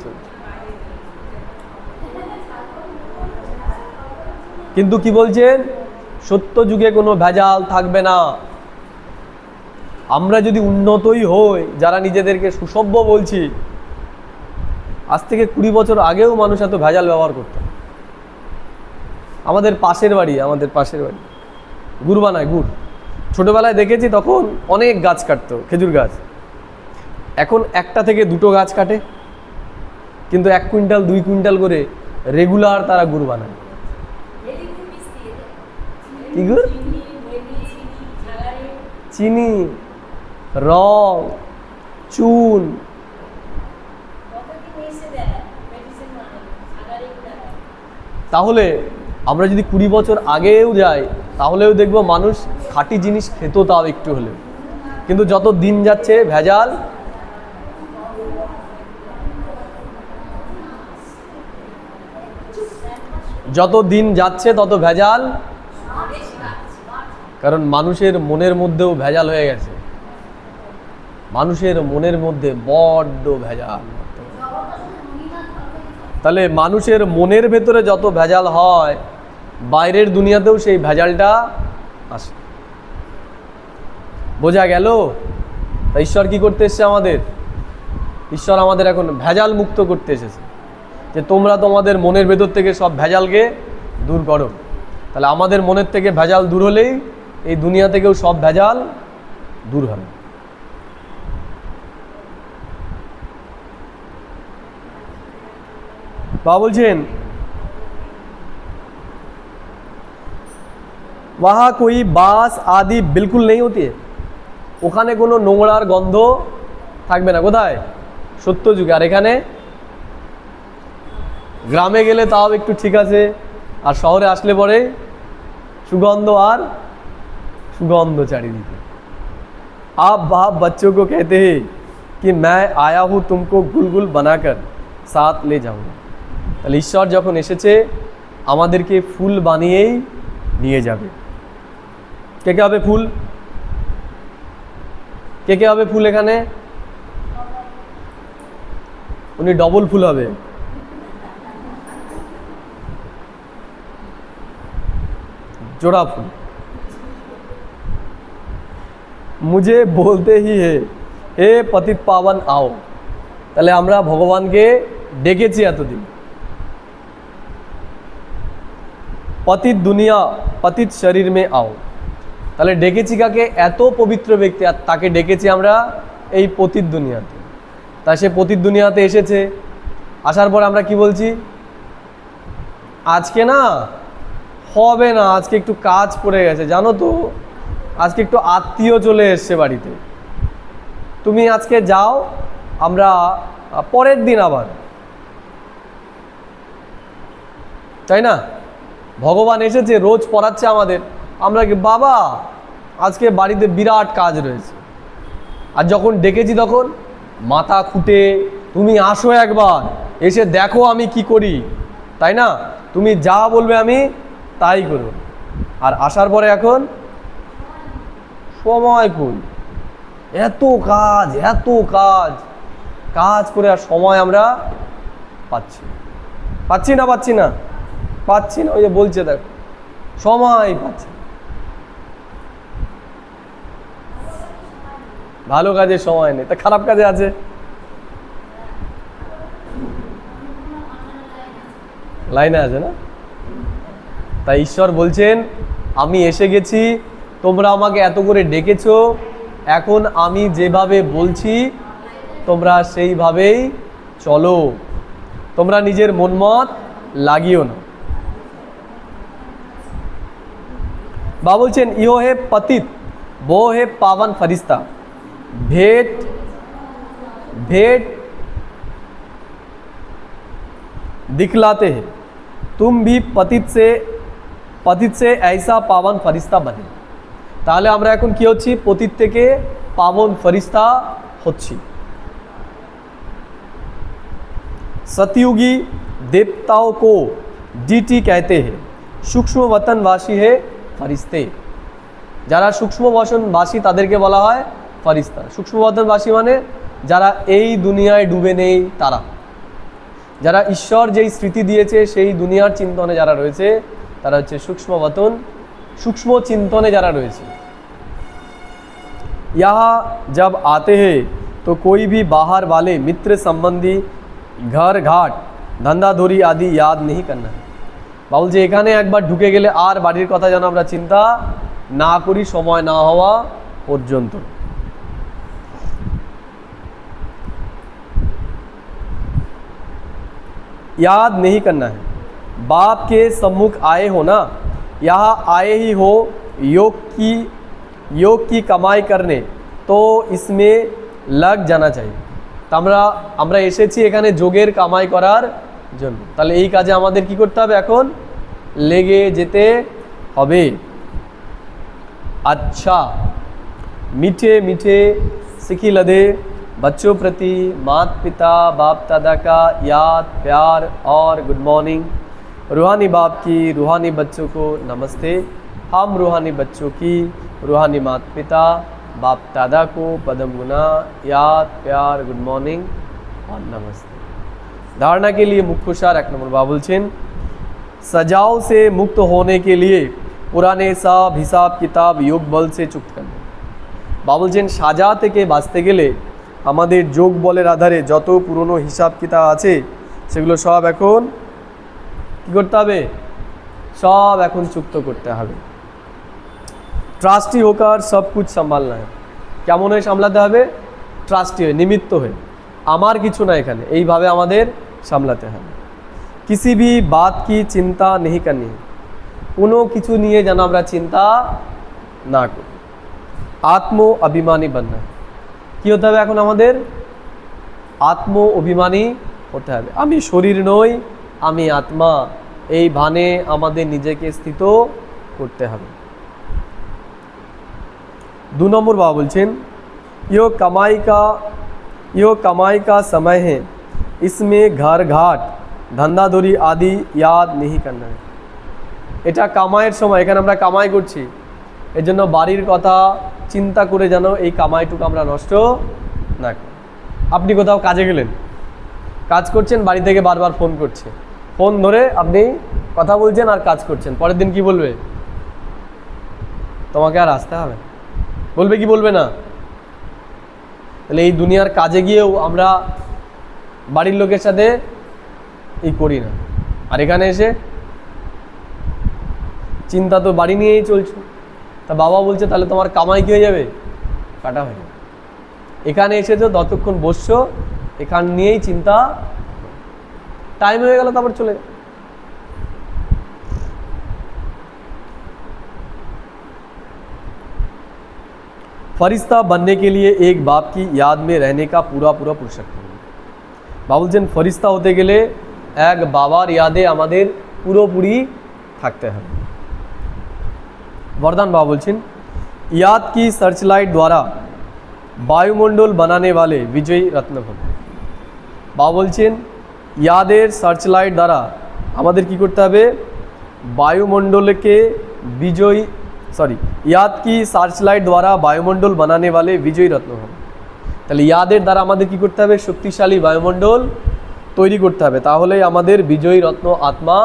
চলছে। কিন্তু কি বলছেন, সত্য যুগে কোনো ভেজাল থাকবে না। আমরা যদি উন্নতই হই, যারা নিজেদেরকে সুসভ্য বলছি, আজ থেকে 20 বছর আগেও মানুষ এত ভেজাল ব্যবহার করত। আমাদের পাশের বাড়ি গুড় বানায়, গুড়। ছোটবেলায় দেখেছি তখন অনেক গাছ কাটতো, খেজুর গাছ। এখন একটা থেকে দুটো গাছ কাটে, কিন্তু 1 কুইন্টাল 2 কুইন্টাল করে রেগুলার তারা গুড় বানায়। কি গুড়? চিনি, রং, চুন। তাহলে আমরা যদি 20 বছর আগেও যাই, তাহলেও দেখবো মানুষ খাঁটি জিনিস খেত, তাও একটু হলেও। কিন্তু যত দিন যাচ্ছে ভেজাল, যত দিন যাচ্ছে তত ভেজাল, কারণ মানুষের মনের মধ্যেও ভেজাল হয়ে গেছে। মানুষের মনের মধ্যে বড্ড ভেজাল। তাহলে মানুষের মনের ভেতরে যত ভেজাল হয়, বাইরের দুনিয়াতেও সেই ভেজালটা আসে। বোঝা গেল? তা ঈশ্বর কি করতে এসছে আমাদের? ঈশ্বর আমাদের এখন ভেজাল মুক্ত করতে এসেছে, যে তোমরা তোমাদের মনের ভেতর থেকে সব ভেজালকে দূর করো। তাহলে আমাদের মনের থেকে ভেজাল দূর হলেই এই দুনিয়া থেকেও সব ভেজাল দূর হবে। বাবা বলছেন, वहाँ कोई बास आदि बिल्कुल नहीं होती है। ওখানে কোনো নোংরার গন্ধ থাকবে না। কোথায়? সত্য যুগে। আর এখানে গ্রামে গেলে তাও একটু ঠিক আছে, আর শহরে আসলে পরে সুগন্ধ আর সুগন্ধ চারিদিকে। आप बाप बच्चों को कहते हैं कि मैं आया हूँ तुमको गुलगुल बनाकर साथ ले जाऊँगा। তাহলে ঈশ্বর যখন এসেছে আমাদেরকে ফুল বানিয়েই নিয়ে যাবে। কে কে হবে ফুল? কে কে হবে ফুল? এখানে উনি ডবল ফুল হবে। जोड़ा फूल। मुझे बोलते ही है हे पतित पावन आओ। তাহলে আমরা ভগবানকে ডেকেছি এতদিন। পতিত দুনিয়া পতিত শরীর মে আও। তাহলে ডেকেছি কাকে? এত পবিত্র ব্যক্তি, আর তাকে ডেকেছি আমরা এই পতিত দুনিয়াতে। তাই সে পতিত দুনিয়াতে এসেছে। আসার পর আমরা কি বলছি? আজকে না হবে না, আজকে একটু কাজ পড়ে গেছে, জানো তো, আজকে একটু আত্মীয় চলে এসছে বাড়িতে, তুমি আজকে যাও, আমরা পরের দিন আবার। তাই না? ভগবান এসেছে, রোজ পড়াচ্ছে আমাদের, আমরা কি বাবা আজকে বাড়িতে বিরাট কাজ রয়েছে। আর যখন ডেকেছি তখন মাথা খুঁটে তুমি আসো একবার, এসে দেখো আমি কি করি, তাই না? তুমি যা বলবে আমি তাই করব। আর আসার পরে এখন সময় কই, এত কাজ কাজ করে আর সময় আমরা পাচ্ছি না। ওই যে বলছে দেখো, সময় পাচ্ছি। ভালো কাজে সময় নেই, তা খারাপ কাজে আছে। লাইনে আছে না? তাই ঈশ্বর বলছেন আমি এসে গেছি, তোমরা আমাকে এত করে ডেকেছো, এখন আমি যেভাবে বলছি তোমরা সেইভাবেই চলো, তোমরা নিজের মনমত লাগিও না। বা বলছেন ইহো হে পতিত वो है पावन फरिश्ता, भेंट दिखलाते हैं, तुम भी पतित से ऐसा पावन फरिश्ता बने। তাহলে আমরা এখন কি হচ্ছি? পতিত থেকে পাবন ফরিস্তা হচ্ছি। सतयुगी देवताओं को डीटी कहते हैं, सूक्ष्म वतनवासी है फरिश्ते। যারা সূক্ষ্ম বসনবাসী তাদেরকে বলা হয় ফরিস্তা। সূক্ষ্ম বসনবাসী মানে যারা এই দুনিয়ায় ডুবে নেই তারা, যারা ঈশ্বর যেই স্মৃতি দিয়েছে সেই দুনিয়ার চিন্তনে যারা রয়েছে তারা হচ্ছে সূক্ষ্ম চিন্তনে যারা রয়েছে। यहाँ जब आते हैं तो कोई भी बाहर वाले मित्र संबंधी घर घाट धंधा धोरी आदि याद नहीं करना है। বাবুল যে এখানে একবার ঢুকে গেলে আর বাড়ির কথা যেন আমরা চিন্তা না করি সময় না হওয়া পর্যন্ত। याद नहीं करना है। बाप के सम्मुख आए हो ना, यहाँ आए ही हो योग की कमाई करने, तो इसमें लग जाना चाहिए। তো আমরা এসেছি এখানে যোগের কামাই করার জন্য, তাহলে এই কাজে আমাদের কি করতে হবে? এখন লেগে যেতে হবে। अच्छा मीठे मीठे सिखी लदे बच्चों प्रति माता पिता बाप दादा का याद प्यार और गुड मॉर्निंग। रूहानी बाप की रूहानी बच्चों को नमस्ते। हम रूहानी बच्चों की रूहानी माता पिता बाप दादा को पदम गुना याद प्यार गुड मॉर्निंग और नमस्ते। धारणा के लिए मुख्य सार 1 नंबर बाबा बोलছেন सजाओ से मुक्त होने के लिए पुराने सब हिसाब किताब योग बल से चुक्त करना। বাবা বলছেন সাজা থেকে বাঁচতে গেলে আমাদের যোগ বলের আধারে যত পুরনো হিসাব কিতাব আছে সেগুলো সব এখন কি করতে হবে? সব এখন চুক্ত করতে হবে। ট্রাস্টি হোকার সব কুছ সামলানা है। কেমন হয়ে সামলাতে হবে? ট্রাস্টি হয়ে, নিমিত্ত হয়ে, আমার কিছু না এখানে, এইভাবে আমাদের সামলাতে হবে। किसी भी बात की चिंता नहीं करनी है। কোনো কিছু নিয়ে যেন আমরা চিন্তা না করি। আত্ম অভিমানী बनना है। কি হতে হবে এখন আমাদের? আত্ম অভিমানী হতে হবে। আমি শরীর নই, আমি আত্মা, এই ভানে আমাদের নিজেকে স্থিত করতে হবে। 2 নম্বর বাবা বলছেন यो कमाई का समय है, इसमें घर घाट धंधाधोरी आदि याद नहीं करना है। এটা কামাইয়ের সময়, এখানে আমরা কামাই করছি, এর জন্য বাড়ির কথা চিন্তা করে যেন এই কামাইটুকু আমরা নষ্ট না করি। আপনি কোথাও কাজে গেলেন, কাজ করছেন, বাড়ি থেকে বারবার ফোন করছে, ফোন ধরে আপনি কথা বলছেন আর কাজ করছেন, পরের দিন কি বলবে? তোমাকে আর আসতে হবে, বলবে কি বলবে না? তাহলে এই দুনিয়ার কাজে গিয়েও আমরা বাড়ির লোকের সাথে এই করি না, আর এখানে এসে চিন্তা তো বাড়ি নিয়েই চলছে। তা বাবা বলছে তাহলে তোমার কামাই কি হয়ে যাবে? কাটা হয়ে যাবে। এখানে এসেছো, ততক্ষণ বসছো, এখান নিয়েই চিন্তা, টাইম হয়ে গেল তারপর চলে যাবে। फरिश्ता बनने के लिए एक बाप की याद में रहने का पूरा पुरुषार्थ है। বাবা বলছেন ফরিস্তা হতে গেলে এক বাবার ইয়াদে আমাদের পুরোপুরি থাকতে হবে। वरदान बाबा बोलছেন याद की सर्चलाइट द्वारा वायुमंडल बनाने वाले विजयी रत्न भव। बाबा बोलছেন यादेर सार्चलाइट द्वारा আমাদের কি করতে হবে? वायुमंडलके विजयी याद की सार्चलाइट द्वारा वायुमंडल बनाने वाले विजयी रत्न भव। তাহলে ইয়াদের দ্বারা আমাদের কি করতে হবে? শক্তিশালী বায়ুমণ্ডল তৈরি করতে হবে, তাহলেই আমাদের বিজয়ী রত্ন আত্মা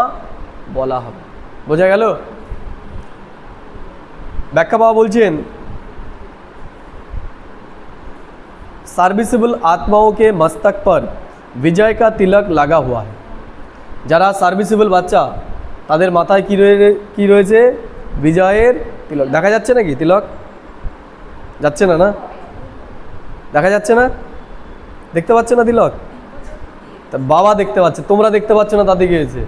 বলা হবে। বোঝা গেল? ব্যাখ্যা বাবা বলছেন सर्विसेबल आत्माओं के मस्तक पर विजय का तिलक लगा हुआ है। যারা সার্ভিসেবল বাচ্চা তাদের মাথায় কি রয়েছে? বিজয়ের তিলক। দেখা যাচ্ছে নাকি তিলক? যাচ্ছে না? না দেখা যাচ্ছে না? দেখতে পাচ্ছে না তিলক? তা বাবা দেখতে পাচ্ছে, তোমরা দেখতে পাচ্ছ না, তাতে গিয়েছে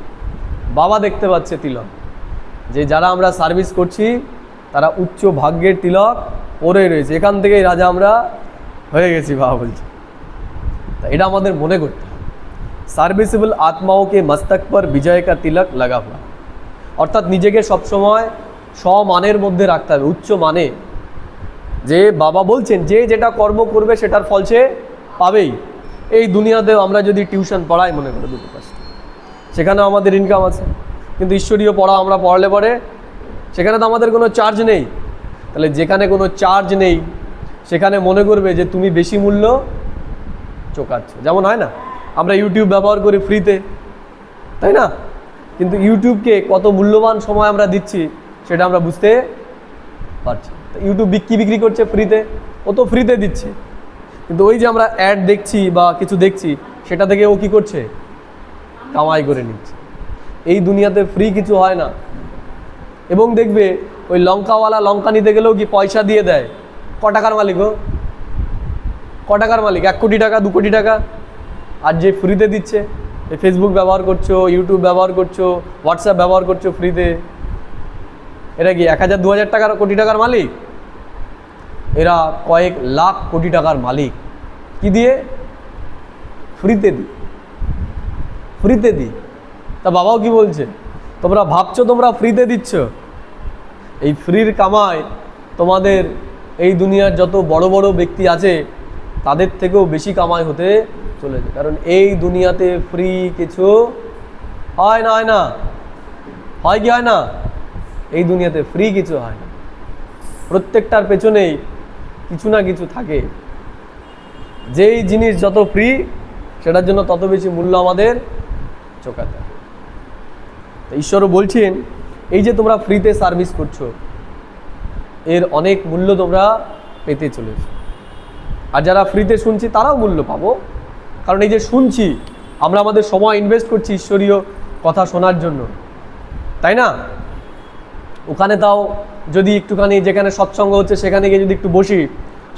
বাবা দেখতে পাচ্ছে তিলক। যে যারা আমরা সার্ভিস করছি তারা উচ্চ ভাগ্যের তিলক পরে রয়েছে, এখান থেকেই রাজা আমরা হয়ে গেছি বাবা বলছে। তা এটা আমাদের মনে করতে হবে। সার্ভিসেবল আত্মাওকে মস্তক পর বিজয় কা তিলক লাগা হুয়া, অর্থাৎ নিজেকে সবসময় সমানের মধ্যে রাখতে হবে, উচ্চ মানে। যে বাবা বলছেন যে যেটা কর্ম করবে সেটার ফল সে পাবেই। এই দুনিয়াতেও আমরা যদি টিউশন পড়াই, মনে করো 2 পাঁচটা, সেখানেও আমাদের ইনকাম আছে, কিন্তু ঈশ্বরীয় পড়া আমরা পড়ালে পরে সেখানে তো আমাদের কোনো চার্জ নেই। তাহলে যেখানে কোনো চার্জ নেই সেখানে মনে করবে যে তুমি বেশি মূল্য চোকাচ্ছ। যেমন হয় না, আমরা ইউটিউব ব্যবহার করি ফ্রিতে, তাই না? কিন্তু ইউটিউবকে কত মূল্যবান সময় আমরা দিচ্ছি সেটা আমরা বুঝতে পারছি। ইউটিউব বিক্রি করছে ফ্রিতে, ও তো ফ্রিতে দিচ্ছে, কিন্তু ওই যে আমরা অ্যাড দেখছি বা কিছু দেখছি সেটা থেকে ও কি করছে, কামাই করে নিচ্ছে। এই দুনিয়াতে ফ্রি কিছু হয় না। এবং দেখবে ওই লঙ্কাওয়ালা লঙ্কা নিতে গেলেও কি পয়সা দিয়ে দেয়। ক টাকার মালিক ও, ক টাকার মালিক? 1 কোটি টাকা, 2 কোটি টাকা। আর যে ফ্রিতে দিচ্ছে, এই ফেসবুক ব্যবহার করছো, ইউটিউব ব্যবহার করছো, হোয়াটসঅ্যাপ ব্যবহার করছো ফ্রিতে, এরা কি 1000 2000 টাকার কোটি টাকার মালিক? এরা কয়েক লাখ কোটি টাকার মালিক। কি দিয়ে? ফ্রিতে দিই, ফ্রিতে দিই। তা বাবাও কি বলছে, তোমরা ভাবছো তোমরা ফ্রিতে দিচ্ছ, এই ফ্রির কামাই তোমাদের এই দুনিয়ার যত বড় বড় ব্যক্তি আছে তাদের থেকেও বেশি কামাই হতে চলেছে। কারণ এই দুনিয়াতে ফ্রি কিছু হয় না, হয় না? হয় কি হয় না? এই দুনিয়াতে ফ্রি কিছু হয় না, প্রত্যেকটার পেছনেই কিছু না কিছু থাকে। যেই জিনিস যত ফ্রি সেটার জন্য তত বেশি মূল্য আমাদের চোকাতে হবে। ঈশ্বরও বলছেন এই যে তোমরা ফ্রিতে সার্ভিস করছো এর অনেক মূল্য তোমরা পেতে চলেছো। আর যারা ফ্রিতে শুনছি তারাও মূল্য পাবো, কারণ এই যে শুনছি আমরা আমাদের সময় ইনভেস্ট করছি ঈশ্বরীয় কথা শোনার জন্য, তাই না? ওখানে তাও যদি একটুখানি যেখানে সৎসঙ্গ হচ্ছে সেখানে গিয়ে যদি একটু বসি,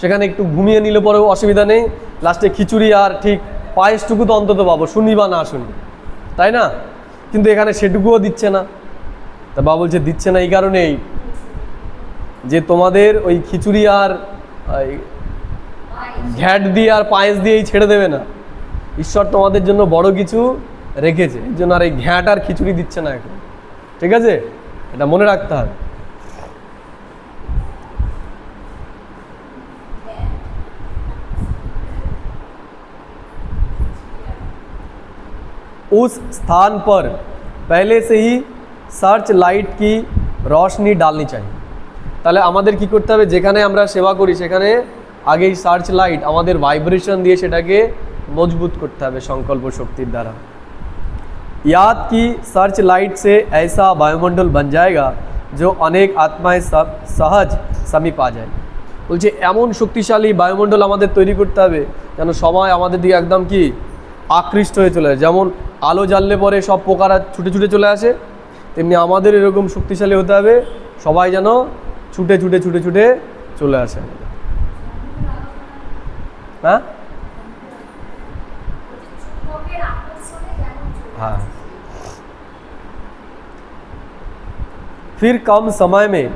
সেখানে একটু ঘুমিয়ে নিলে পরেও অসুবিধা নেই, লাস্টে খিচুড়ি আর ঠিক পায়েসটুকু তো অন্তত পাবো, শুনি বা না শুনি, তাই না? কিন্তু এখানে সেটুকুও দিচ্ছে না। তা বাবা বলছে দিচ্ছে না এই কারণেই যে তোমাদের ওই খিচুড়ি আর ঘ্যাট দিয়ে আর পায়েস দিয়েই ছেড়ে দেবে না। ঈশ্বর তোমাদের জন্য বড় কিছু রেখেছে, এই জন্য আর এই ঘ্যাট আর খিচুড়ি দিচ্ছে না এখন, ঠিক আছে? এটা মনে রাখতে হবে। उस स्थान पर पहले से ही সার্চ লাইট কি রোশনি ডালনি চাই। তাহলে আমাদের কি করতে হবে, যেখানে আমরা সেবা করি সেখানে আগেই সার্চ লাইট আমাদের ভাইব্রেশন দিয়ে সেটাকে মজবুত করতে হবে সংকল্প শক্তির দ্বারা। याद की सर्च लाइट से ऐसा वायुमंडल बन जाएगा जो अनेक आत्माएं सब सहज समीप आ जाए। বলছে এমন শক্তিশালী বায়ুমণ্ডল আমাদের তৈরি করতে হবে যেন সবাই আমাদের দিকে একদম কি আকৃষ্ট হয়ে চলে যায়। যেমন আলো জ্বাললে পরে সব পোকারা ছুটে ছুটে চলে আসে, তেমনি আমাদের এরকম শক্তিশালী হতে হবে সবাই যেন ছুটে ছুটে ছুটে ছুটে চলে আসে। হ্যাঁ हाँ, फिर कम समय में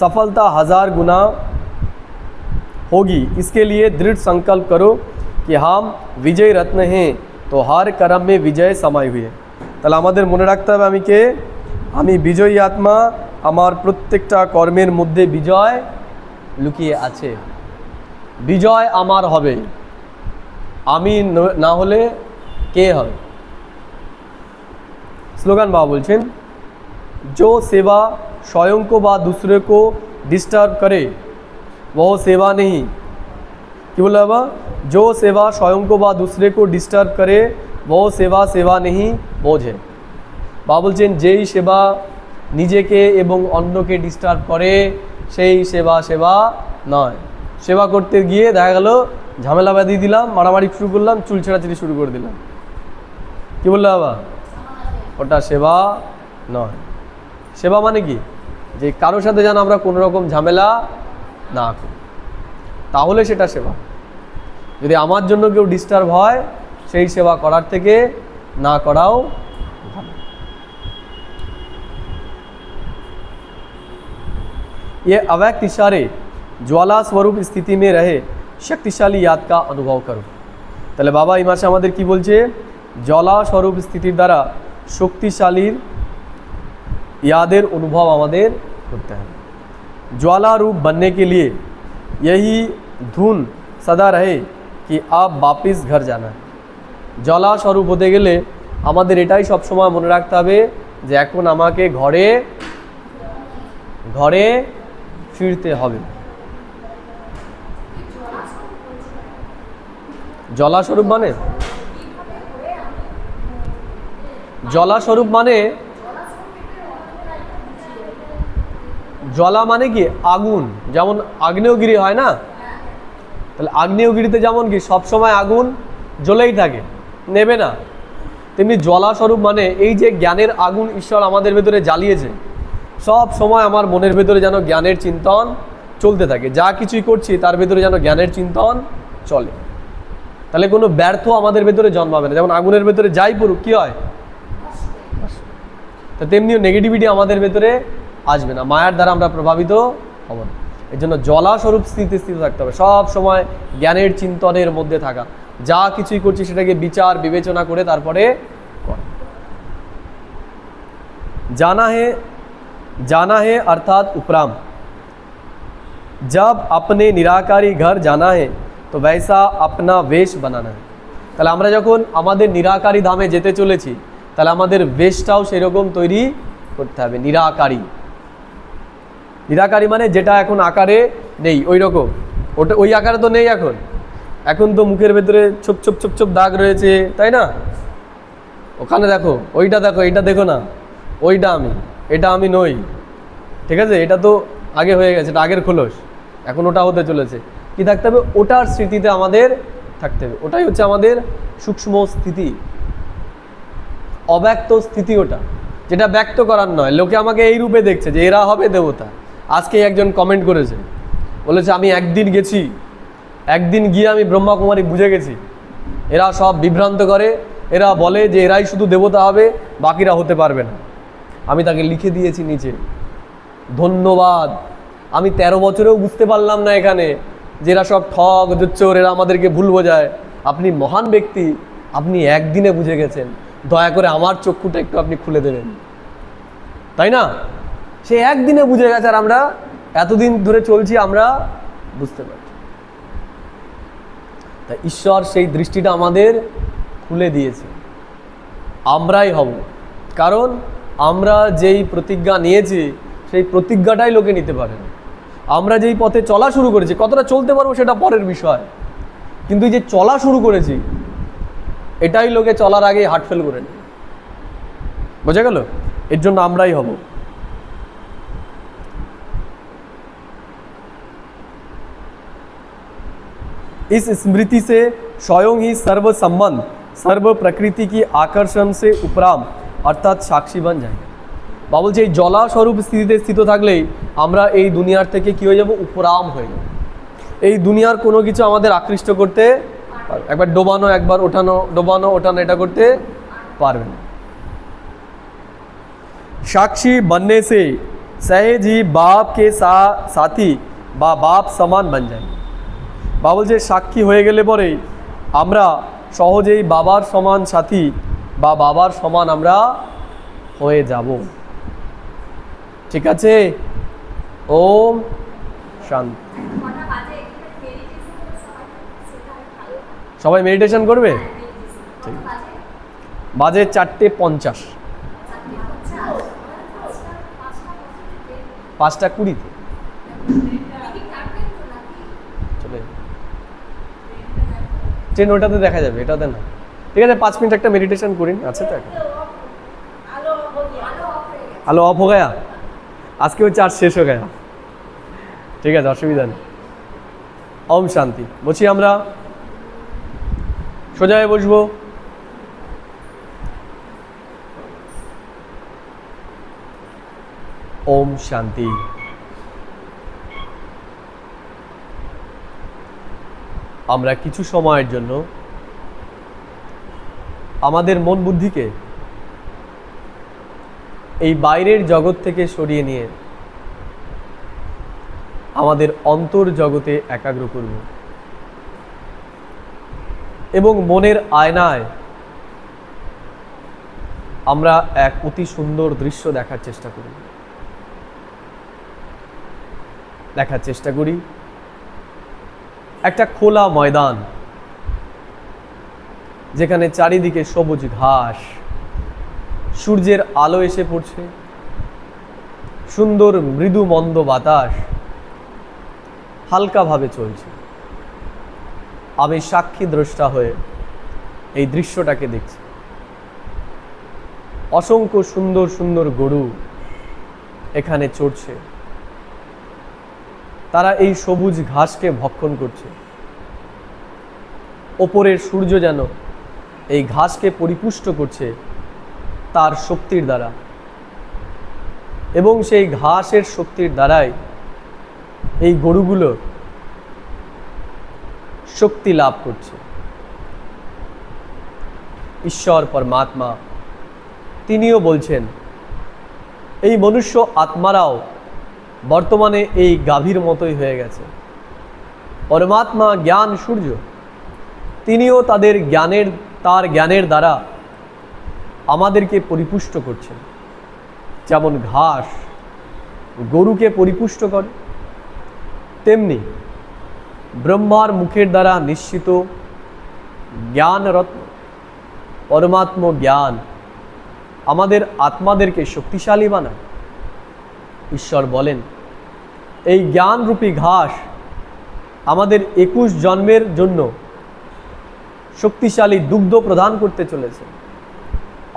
सफलता 1000 गुना होगी। इसके लिए दृढ़ संकल्प करो कि हम विजय रत्न हैं, तो हर कर्म में विजय समाई हुई है। তাহলে আমাদের মনে রাখতে হবে আমি কে, আমি বিজয়ী আত্মা, আমার প্রত্যেকটা কর্মের মধ্যে বিজয় লুকিয়ে আছে, বিজয় আমার হবে, আমি না হলে কে হবে। স্লোগান বাবা বলছেন, जो सेवा स्वयं को व दूसरे को डिस्टर्ब करे वो सेवा नहीं। कि बोला बाबा, जो सेवा स्वयं को व दूसरे को डिस्टर्ब करे वो सेवा सेवा नहीं बोझ है। বাবা বলছেন যেই সেবা নিজেকে এবং অন্যকে ডিস্টার্ব করে সেই সেবা সেবা নয়। সেবা করতে গিয়ে দেখা গেল ঝামেলা বাঁধিয়ে দিলাম, মারামারি শুরু করলাম, চুল ছেঁড়াছেড়ি শুরু করে দিলাম, কি বললো বাবা, ওটা সেবা নয়। সেবা মানে কি, যে কারোর সাথে যেন আমরা কোনো রকম ঝামেলা না করি, তাহলে সেটা সেবা। যদি আমার জন্য কেউ ডিস্টার্ব হয় সেই সেবা করার থেকে না করাও ভালো। ये अव्यक्त इशारे ज्वाला स्वरूप स्थिति में रहे शक्तिशाली याद का अनुभव करो। তাহলে বাবা এই মাসে আমাদের কি বলছে, জ্বালা স্বরূপ স্থিতির দ্বারা শক্তিশালীর यादेर अनुभव আমাদের করতে হবে। ज्वाला रूप बनने के लिए यही धुन सदा रहे कि अब वापिस घर जाना है। জ্বালা স্বরূপ হতে গেলে আমাদের এটাই সবসময় মনে রাখতে হবে যে এখন আমাকে ঘরে ঘরে ফিরতে হবে। জলাস্বরূপ মানে জলাস্বরূপ মানে জলা মানে কি আগুন, যেমন আগ্নেয়গিরি হয় না, তাহলে আগ্নেয়গিরিতে যেমন কি সব সময় আগুন জ্বলেই থাকে, নেবে না, তেমনি জলাস্বরূপ মানে এই যে জ্ঞানের আগুন ঈশ্বর আমাদের ভেতরে জ্বালিয়েছে, সব সময় আমার মনের ভেতরে যেন জ্ঞানের চিন্তন চলতে থাকে, যা কিছুই করছি তার ভেতরে যেন জ্ঞানের চিন্তন চলে, তাহলে কোনো ব্যর্থ আমাদের ভেতরে জন্মাবে না। যেমন আগুনের ভেতরে যাই পড়ুক কি হয়, তো তেমনিও নেগেটিভিটি আমাদের ভেতরে আসবে না, মায়ার দ্বারা আমরা প্রভাবিত হব না। এর জন্য জলাস্বরূপ স্থিতিতে স্থিত থাকতে হবে, সব সময় জ্ঞানের চিন্তনের মধ্যে থাকা, যা কিছুই করছি সেটাকে বিচার বিবেচনা করে তারপরে কর। जाना है अर्थात उपराम, जब अपने निराकारी घर जाना है तो वैसा अपना वेश बनाना है। তাহলে আমরা যখন আমাদের নিরাকারী ধামে যেতে চলেছি তাহলে আমাদের বেশটাও সেরকম তৈরি করতে হবে। নিরাকারী, নিরাকারী মানে যেটা এখন আকারে নেই ওই রকম, ওটা ওই আকারে তো নেই এখন, এখন তো মুখের ভেতরে ছোপ ছোপ ছোপ ছোপ দাগ রয়েছে, তাই না? ওখানে দেখো, ওইটা দেখো, এইটা দেখো না, ওইটা আমি, এটা আমি নই, ঠিক আছে? এটা তো আগে হয়ে গেছে, এটা আগের খোলস, এখন ওটা হতে চলেছে। কি থাকতে হবে? ওটার স্মৃতিতে আমাদের থাকতে হবে, ওটাই হচ্ছে আমাদের সূক্ষ্ম স্থিতি, অব্যক্ত স্থিতি, ওটা যেটা ব্যক্ত করার নয়। লোকে আমাকে এই রূপে দেখছে যে এরা হবে দেবতা। আজকে একজন কমেন্ট করেছে, বলেছে আমি একদিন গেছি, একদিন গিয়ে আমি ব্রহ্মাকুমারী বুঝে গেছি, এরা সব বিভ্রান্ত করে, এরা বলে যে এরাই শুধু দেবতা হবে, বাকিরা হতে পারবে না। আমি তাকে লিখে দিয়েছি নিচে, ধন্যবাদ, আমি 13 বছরেও বুঝতে পারলাম না এখানে যে এরা সব ঠক জোচ্চোর, এরা আমাদেরকে ভুল বোঝায়। আপনি মহান ব্যক্তি, আপনি একদিনে বুঝে গেছেন, দয়া করে আমার চক্ষুটা একটু আপনি খুলে দেবেন, তাই না? সে একদিনে বুঝে গেছে, আর আমরা এতদিন ধরে চলছি, আমরা বুঝতে পারছি। তাই ঈশ্বর সেই দৃষ্টিটা আমাদের খুলে দিয়েছে, আমরাই হব, কারণ আমরা যেই প্রতিজ্ঞা নিয়েছি সেই প্রতিজ্ঞাটাই লোকে নিতে পারে না। আমরা যেই পথে চলা শুরু করেছি, কতটা চলতে পারবো সেটা পরের বিষয়, কিন্তু এই যে চলা শুরু করেছি এটাই লোকে চলার আগে হার্ট ফেল করে নেয়, বোঝা গেল? এর জন্য আমরাই হব। इस स्मृति से स्वयं ही सर्व संबंध सर्व प्रकृति की आकर्षण से उपराम अर्थात साक्षी बन जाए। বা বলছে এই জলা স্বরূপ স্থিতিতে স্থিত থাকলেই আমরা এই দুনিয়ার থেকে কি হয়ে যাব? উপরাম হয়ে যাব। এই দুনিয়ার কোনো কিছু আমাদের আকৃষ্ট করতে পারবে, একবার ডোবানো, একবার ওঠানো, ডোবানো ওঠানো, এটা করতে পারবে না। সাক্ষী बनने से सहज ही बाप के साथी বা বাপ সমান बन जाए। বা বলছে সাক্ষী হয়ে গেলে পরেই আমরা সহজেই বাবার সমান সাথী বা বাবার সমান আমরা হয়ে যাব। ঠিক আছে? ওম শান্তি। সবাই মেডিটেশন করবে? ঠিক বাজে 4:50, 5:20 চলে ট্রেন, ওটাতে দেখা যাবে, এটাতে না। ঠিক আছে, 5 মিনিট একটা মেডিটেশন করিন। আছে তো এখন আলো অফ হয়ে গয়া, আজকে হচ্ছে আর শেষ হয়ে গয়া। ঠিক আছে, অসুবিধা নেই। ওম শান্তি। বলছি আমরা সোজা হয়ে বসবো। ওম শান্তি। আমরা কিছু সময়ের জন্য আমাদের মন বুদ্ধিকে এই বাইরের জগৎ থেকে সরিয়ে নিয়ে আমাদের অন্তর জগতে একাগ্র করব এবং মনের আয়নায় আমরা এক অতি সুন্দর দৃশ্য দেখার চেষ্টা করি। একটা খোলা ময়দান, যেখানে চারিদিকে সবুজ ঘাস, সূর্যের আলো এসে পড়ছে, সুন্দর মৃদু মন্দ বাতাস, হালকাভাবে চলছে। আমি সাক্ষী দ্রষ্টা হয়ে এই দৃশ্যটাকে দেখছি। অসংখ্য সুন্দর সুন্দর গরু এখানে চড়ছে, তারা এই সবুজ ঘাসকে ভক্ষণ করছে। ওপরের সূর্য যেন এই ঘাসকে পরিপুষ্ট করছে তার শক্তির দ্বারা, এবং সেই ঘাসের শক্তির দ্বারাই এই গরুগুলো শক্তি লাভ করছে। ঈশ্বর পরমাত্মা তিনিও বলছেন এই মনুষ্য আত্মারাও বর্তমানে এই গাভীর মতোই হয়ে গেছে। পরমাত্মা জ্ঞান সূর্য, তিনিও তার জ্ঞানের দ্বারা আমাদেরকে পরিপুষ্ট করছেন। যেমন ঘাস গরুকে পরিপুষ্ট করে, তেমনি ব্রহ্মার মুখের দ্বারা নিশ্চিত জ্ঞান রত্ন পরমাত্ম জ্ঞান আমাদের আত্মাদেরকে শক্তিশালী বানায়। ঈশ্বর বলেন এই জ্ঞানরূপী ঘাস আমাদের 21 জন্মের জন্য শক্তিশালী দুগ্ধ প্রদান করতে চলেছে,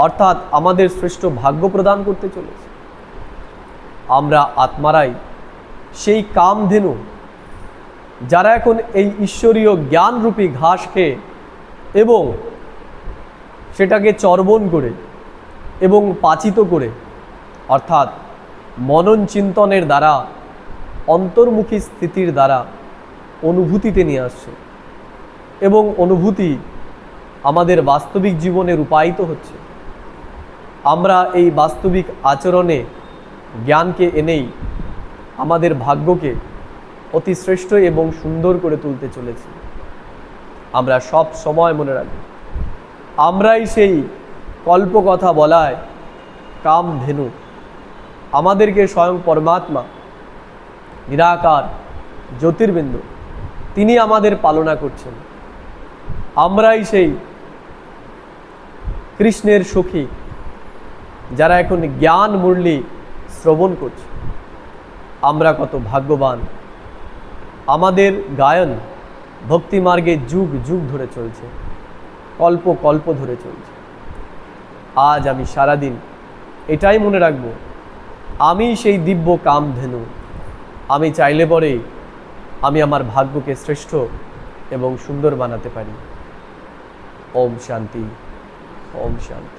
অর্থাৎ আমাদের শ্রেষ্ঠ ভাগ্য প্রদান করতে চলেছে। আমরা আত্মারাই সেই কামধেনু, যারা এখন এই ঈশ্বরীয় জ্ঞানরূপী ঘাস খেয়ে এবং সেটাকে চর্বণ করে এবং পাচিত করে, অর্থাৎ মনন চিন্তনের দ্বারা অন্তর্মুখী স্থিতির দ্বারা অনুভূতিতে নিয়ে আসছে, এবং অনুভূতি আমাদের বাস্তবিক জীবনে রূপায়িত হচ্ছে। আমরা এই বাস্তবিক আচরণে জ্ঞানকে এনেই আমাদের ভাগ্যকে অতি শ্রেষ্ঠ এবং সুন্দর করে তুলতে চলেছি। আমরা সব সময় মনে রাখব আমরাই সেই কল্পকথা বলায় কামধেনু। আমাদেরকে স্বয়ং পরমাত্মা নিরাকার জ্যোতির্বিন্দু তিনি আমাদের পালনা করছেন। আমরাই সেই কৃষ্ণের সখী, যারা এখন জ্ঞান মুরলি শ্রবণ করছে। আমরা কত ভাগ্যবান। আমাদের গায়ন ভক্তি মার্গে যুগ যুগ ধরে চলছে, কল্প কল্প ধরে চলছে। আজ আমি সারাদিন এটাই মনে রাখব, আমি সেই দিব্য কামধেনু। আমি চাইলে পরেই আমি আমার ভাগ্যকে শ্রেষ্ঠ এবং সুন্দর বানাতে পারি। ওম শান্তি, ওম শান্তি।